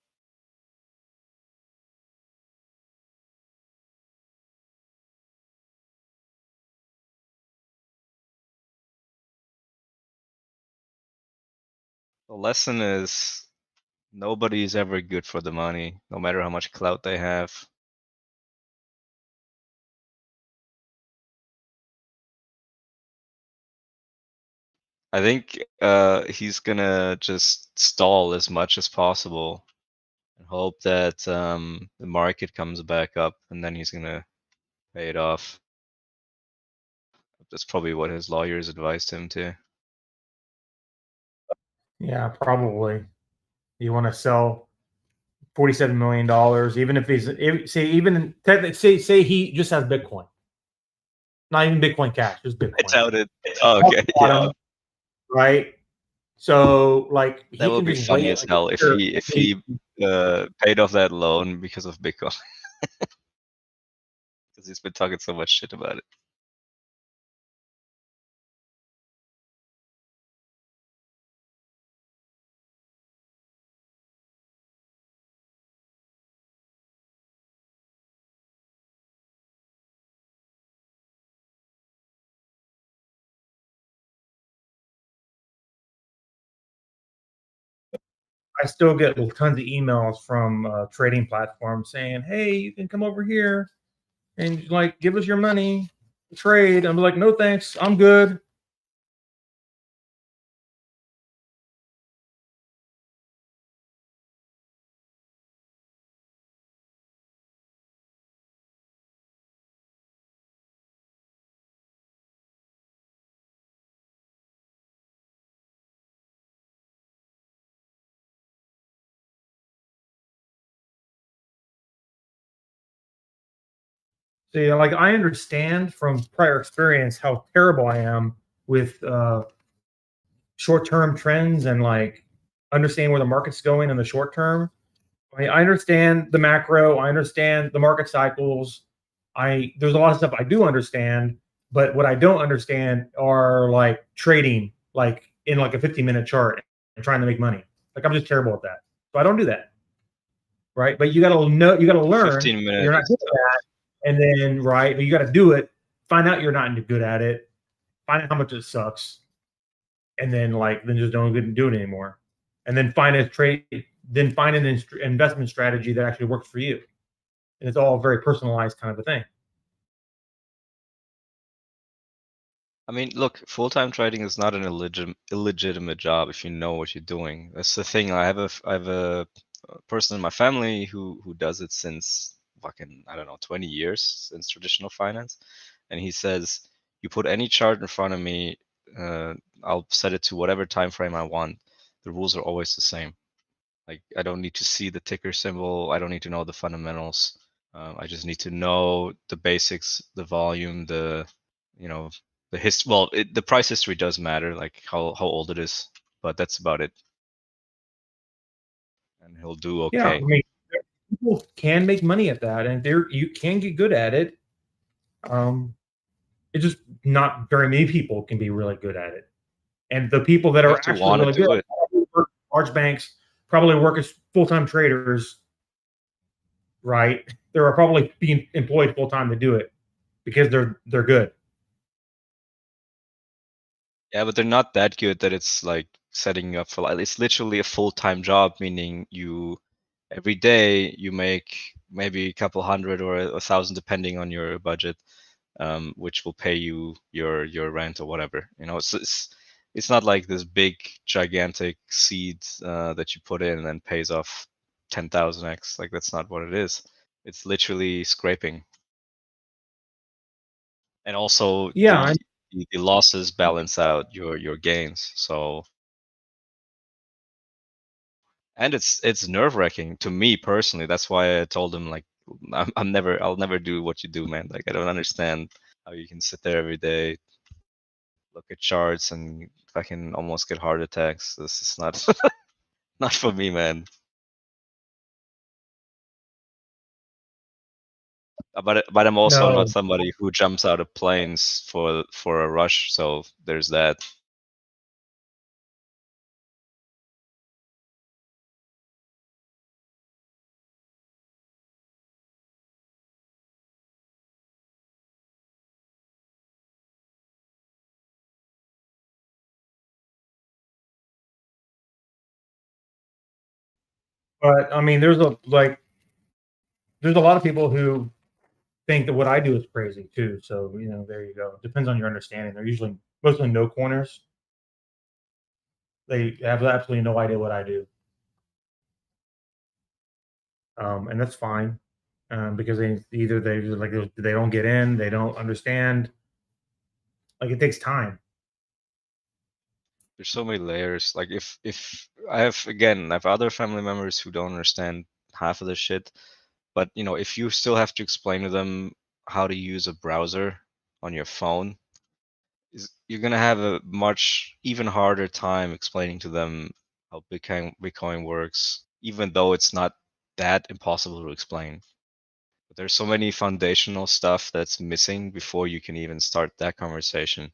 S7: The lesson is nobody is ever good for the money, no matter how much clout they have. I think he's gonna just stall as much as possible and hope that the market comes back up, and then he's gonna pay it off. That's probably what his lawyers advised him to.
S8: Yeah, probably. You want to sell $47 million, even if say he just has Bitcoin, not even Bitcoin Cash, just Bitcoin.
S7: I doubt it. Oh, okay. Yeah.
S8: Right. So like
S7: That would be funny as hell if he paid off that loan because of Bitcoin. Because he's been talking so much shit about it.
S8: I still get tons of emails from trading platforms saying, "Hey, you can come over here and like give us your money, trade." I'm like, "No, thanks, I'm good." See, like I understand from prior experience how terrible I am with short-term trends and like understand where the market's going in the short term. I mean, I understand the macro. I understand the market cycles. There's a lot of stuff I do understand, but what I don't understand are like trading, like in like a 15-minute chart and trying to make money. Like I'm just terrible at that, so I don't do that. Right? But you got to know, you got to learn.
S7: 15 minutes.
S8: You're not good at that, and then right, but you got to do it. Find out you're not good at it. Find out how much it sucks, and then just don't do it anymore. And then find a trade. Then find an investment strategy that actually works for you. And it's all very personalized kind of a thing.
S7: I mean, look, full-time trading is not an illegitimate job if you know what you're doing. That's the thing. I have a person in my family who does it since fucking, I don't know, 20 years, since traditional finance. And he says, you put any chart in front of me, I'll set it to whatever time frame I want. The rules are always the same. Like, I don't need to see the ticker symbol. I don't need to know the fundamentals. I just need to know the basics, the volume, the history. Well, the price history does matter, like how old it is, but that's about it. And he'll do okay.
S8: Yeah, I mean, people can make money at that, and you can get good at it. It's just not very many people can be really good at it. And the people that are actually really good, large banks, probably work as full-time traders, right? They are probably being employed full-time to do it because they're good.
S7: Yeah, but they're not that good that it's like setting you up for it's literally a full-time job, meaning every day you make maybe a couple hundred or 1,000 depending on your budget, which will pay you your rent or whatever. It's not like this big gigantic seed that you put in and then pays off 10,000x. Like that's not what it is. It's literally scraping. And also the losses balance out your gains. So, and it's nerve-wracking to me personally. That's why I told him like I'll never do what you do, man. Like I don't understand how you can sit there every day, look at charts and fucking almost get heart attacks. This is not not for me, man. But I'm also not somebody who jumps out of planes for a rush. So there's that.
S8: But I mean, there's a lot of people who think that what I do is crazy too. So there you go. It depends on your understanding. They're usually mostly no corners. They have absolutely no idea what I do, and that's fine because they don't get in, they don't understand. Like it takes time.
S7: There's so many layers. Like if I have other family members who don't understand half of this shit, but if you still have to explain to them how to use a browser on your phone, you're gonna have a much even harder time explaining to them how Bitcoin works, even though it's not that impossible to explain. But there's so many foundational stuff that's missing before you can even start that conversation.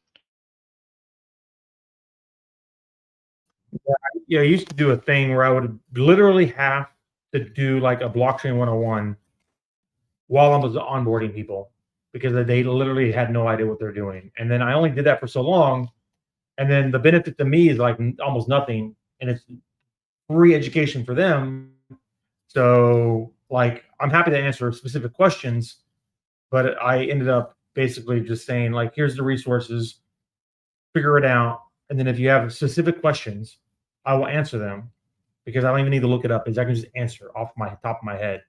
S8: Yeah, I used to do a thing where I would literally have to do like a blockchain 101 while I was onboarding people because they literally had no idea what they're doing. And then I only did that for so long. And then the benefit to me is like almost nothing. And it's free education for them. So like, I'm happy to answer specific questions, but I ended up basically just saying like, here's the resources, figure it out. And then if you have specific questions, I will answer them because I don't even need to look it up. I can just answer off my top of my head.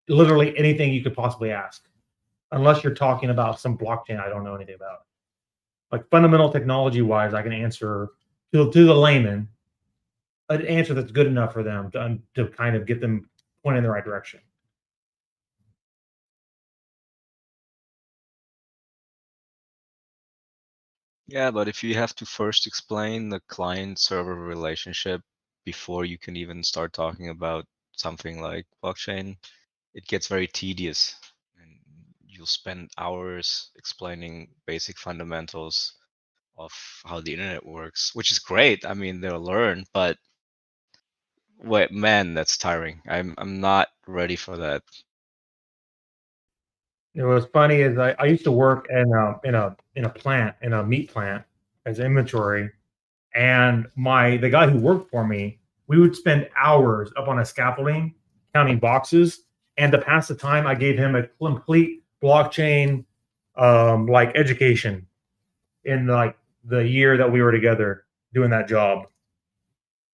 S8: Literally anything you could possibly ask, unless you're talking about some blockchain I don't know anything about. Like fundamental technology wise, I can answer to the layman an answer that's good enough for them to kind of get them pointed in the right direction.
S7: Yeah, but if you have to first explain the client-server relationship before you can even start talking about something like blockchain, it gets very tedious. And you'll spend hours explaining basic fundamentals of how the internet works, which is great. I mean, they'll learn, but wait, man, that's tiring. I'm not ready for that.
S8: What's funny is I used to work in a plant, in a meat plant, as inventory, and the guy who worked for me, we would spend hours up on a scaffolding counting boxes, and to pass the time, I gave him a complete blockchain like education in like the year that we were together doing that job.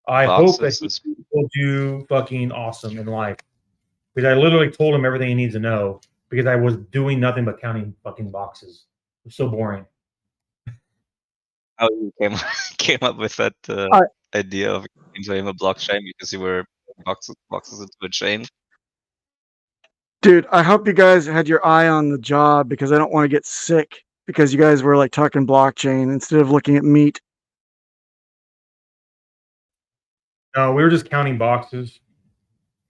S8: I hope that
S7: Boxes
S8: he
S7: is
S8: will do fucking awesome in life, because I literally told him everything he needs to know, because I was doing nothing but counting fucking boxes. It was so boring.
S7: how you came up with that
S3: I-
S7: idea of enjoying a blockchain because you were boxes into a chain.
S3: Dude, I hope you guys had your eye on the job, because I don't want to get sick because you guys were like talking blockchain instead of looking at meat.
S8: No, we were just counting boxes,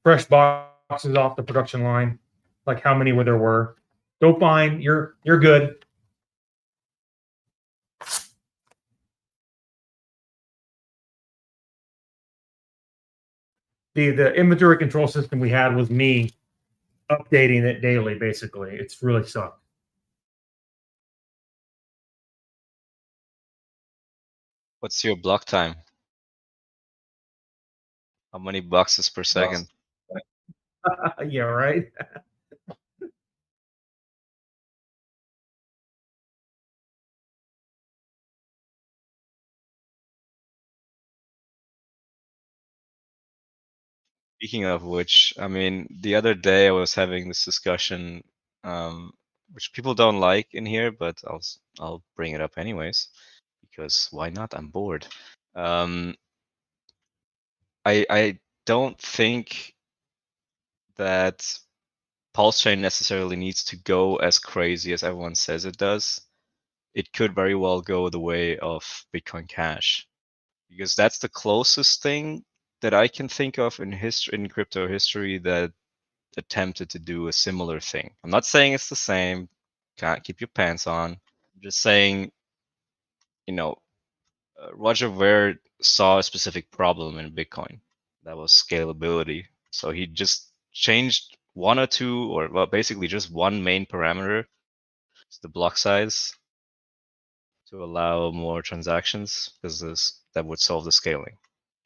S8: fresh boxes off the production line, like how many there were. Go fine, you're good. The inventory control system we had was me updating it daily. Basically, it's really sucked.
S7: What's your block time? How many boxes per second?
S8: Yeah, right.
S7: Speaking of which, I mean, the other day I was having this discussion, which people don't like in here, but I'll bring it up anyways, because why not? I'm bored. I don't think that Pulsechain necessarily needs to go as crazy as everyone says it does. It could very well go the way of Bitcoin Cash, because that's the closest thing that I can think of in crypto history that attempted to do a similar thing. I'm not saying it's the same. Can't keep your pants on. I'm just saying, you know, Roger Ver saw a specific problem in Bitcoin. That was scalability. So he just changed one or two, or well, basically just one main parameter, the block size, to allow more transactions, because that would solve the scaling.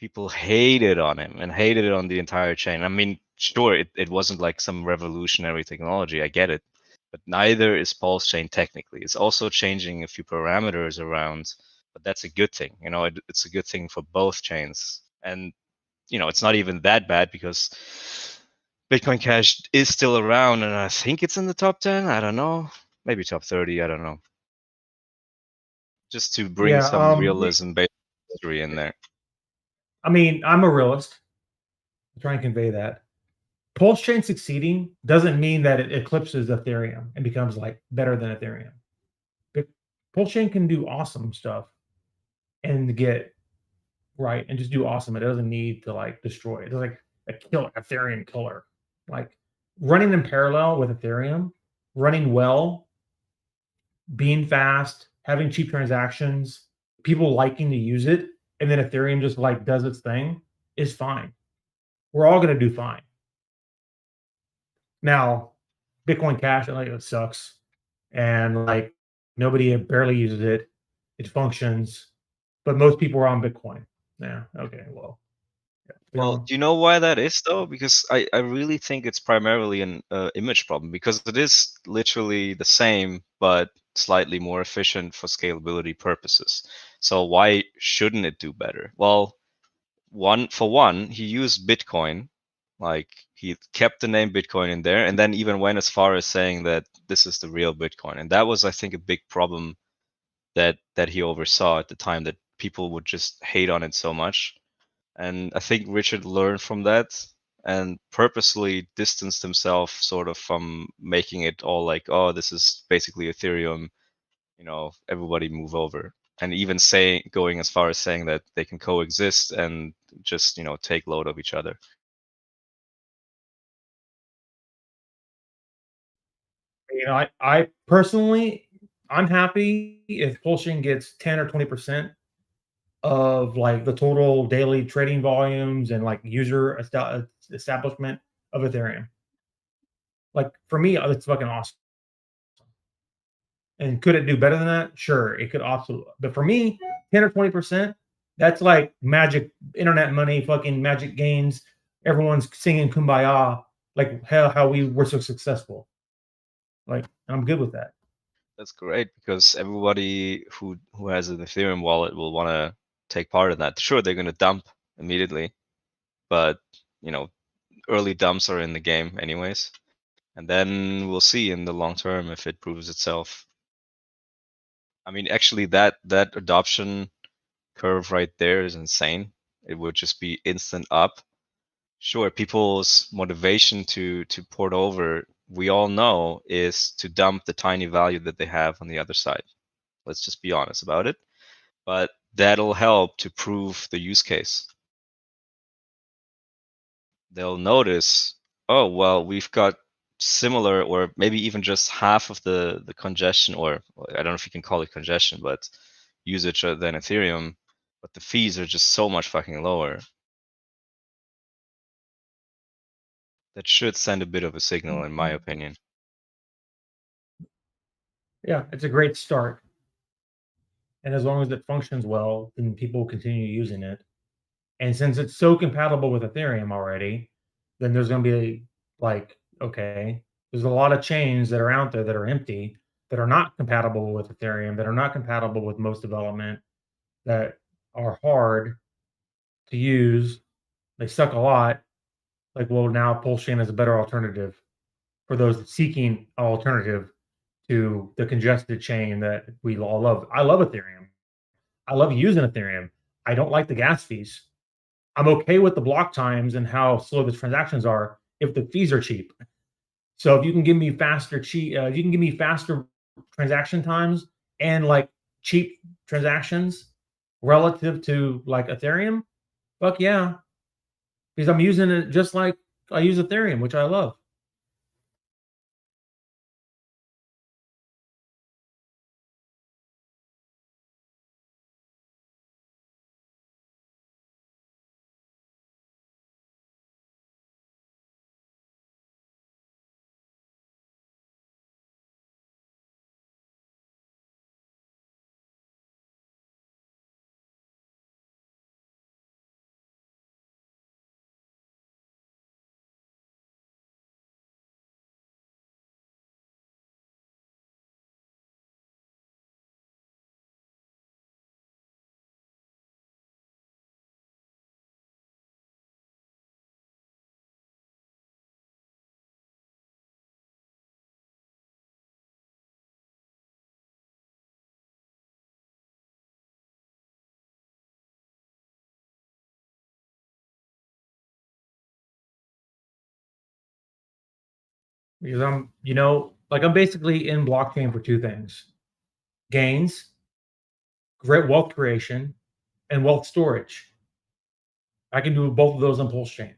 S7: People hated on him and hated it on the entire chain. I mean, sure, it wasn't like some revolutionary technology. I get it. But neither is Pulsechain technically. It's also changing a few parameters around, but that's a good thing. You know, it's a good thing for both chains. And, you know, it's not even that bad because Bitcoin Cash is still around, and I think it's in the top 10. I don't know. Maybe top 30. I don't know. Just to bring
S8: Yeah,
S7: some realism-based history in there.
S8: I mean, I'm a realist. I'm trying to convey that. Pulsechain succeeding doesn't mean that it eclipses Ethereum and becomes like better than Ethereum. But Pulsechain can do awesome stuff and get right and just do awesome. It doesn't need to like destroy it. It's like a killer, Ethereum killer. Like running in parallel with Ethereum, running well, being fast, having cheap transactions, people liking to use it, and then Ethereum just like does its thing is fine. We're all gonna do fine. Now, Bitcoin Cash, like it sucks, and like nobody barely uses it. It functions, but most people are on Bitcoin. Yeah. Okay. Well. Yeah,
S7: Well, do you know why that is though? Because I really think it's primarily an image problem, because it is literally the same but slightly more efficient for scalability purposes. So why shouldn't it do better? Well, for one, he used Bitcoin, like he kept the name Bitcoin in there, and then even went as far as saying that this is the real Bitcoin. And that was, I think, a big problem that he oversaw at the time, that people would just hate on it so much. And I think Richard learned from that and purposely distanced himself sort of from making it all like, oh, this is basically Ethereum, you know, everybody move over. and even going as far as saying that they can coexist and just take load of each other.
S8: I personally, I'm happy if Pulsechain gets 10 or 20% of like the total daily trading volumes and like user establishment of Ethereum. Like for me, it's fucking awesome. And could it do better than that? Sure, it could also. But for me, 10 or 20%, that's like magic internet money, fucking magic gains. Everyone's singing kumbaya, like how we were so successful. Like, I'm good with that.
S7: That's great, because everybody who has an Ethereum wallet will want to take part in that. Sure, they're going to dump immediately, but early dumps are in the game anyways, and then we'll see in the long term if it proves itself. I mean, actually, that adoption curve right there is insane. It would just be instant up. Sure, people's motivation to port over, we all know, is to dump the tiny value that they have on the other side. Let's just be honest about it. But that'll help to prove the use case. They'll notice, oh, well, we've got similar or maybe even just half of the congestion, or I don't know if you can call it congestion, but usage than Ethereum, but the fees are just so much fucking lower. That should send a bit of a signal, in my opinion.
S8: Yeah, it's a great start. And as long as it functions well, then people continue using it. And since it's so compatible with Ethereum already, then there's going to be like, okay, there's a lot of chains that are out there that are empty, that are not compatible with Ethereum, that are not compatible with most development, that are hard to use. They suck a lot. Like, well, now Pulsechain is a better alternative for those seeking an alternative to the congested chain that we all love. I love Ethereum. I love using Ethereum. I don't like the gas fees. I'm okay with the block times and how slow the transactions are if the fees are cheap. So if you can give me faster you can give me faster transaction times and like cheap transactions relative to like Ethereum, fuck yeah. Because I'm using it just like I use Ethereum, which I love. Because I'm basically in blockchain for two things: gains, great wealth creation, and wealth storage. I can do both of those on Pulsechain.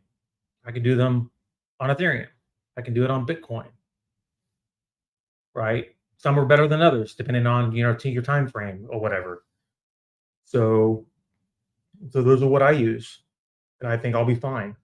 S8: I can do them on Ethereum. I can do it on Bitcoin. Right? Some are better than others, depending on your time frame or whatever. So those are what I use, and I think I'll be fine.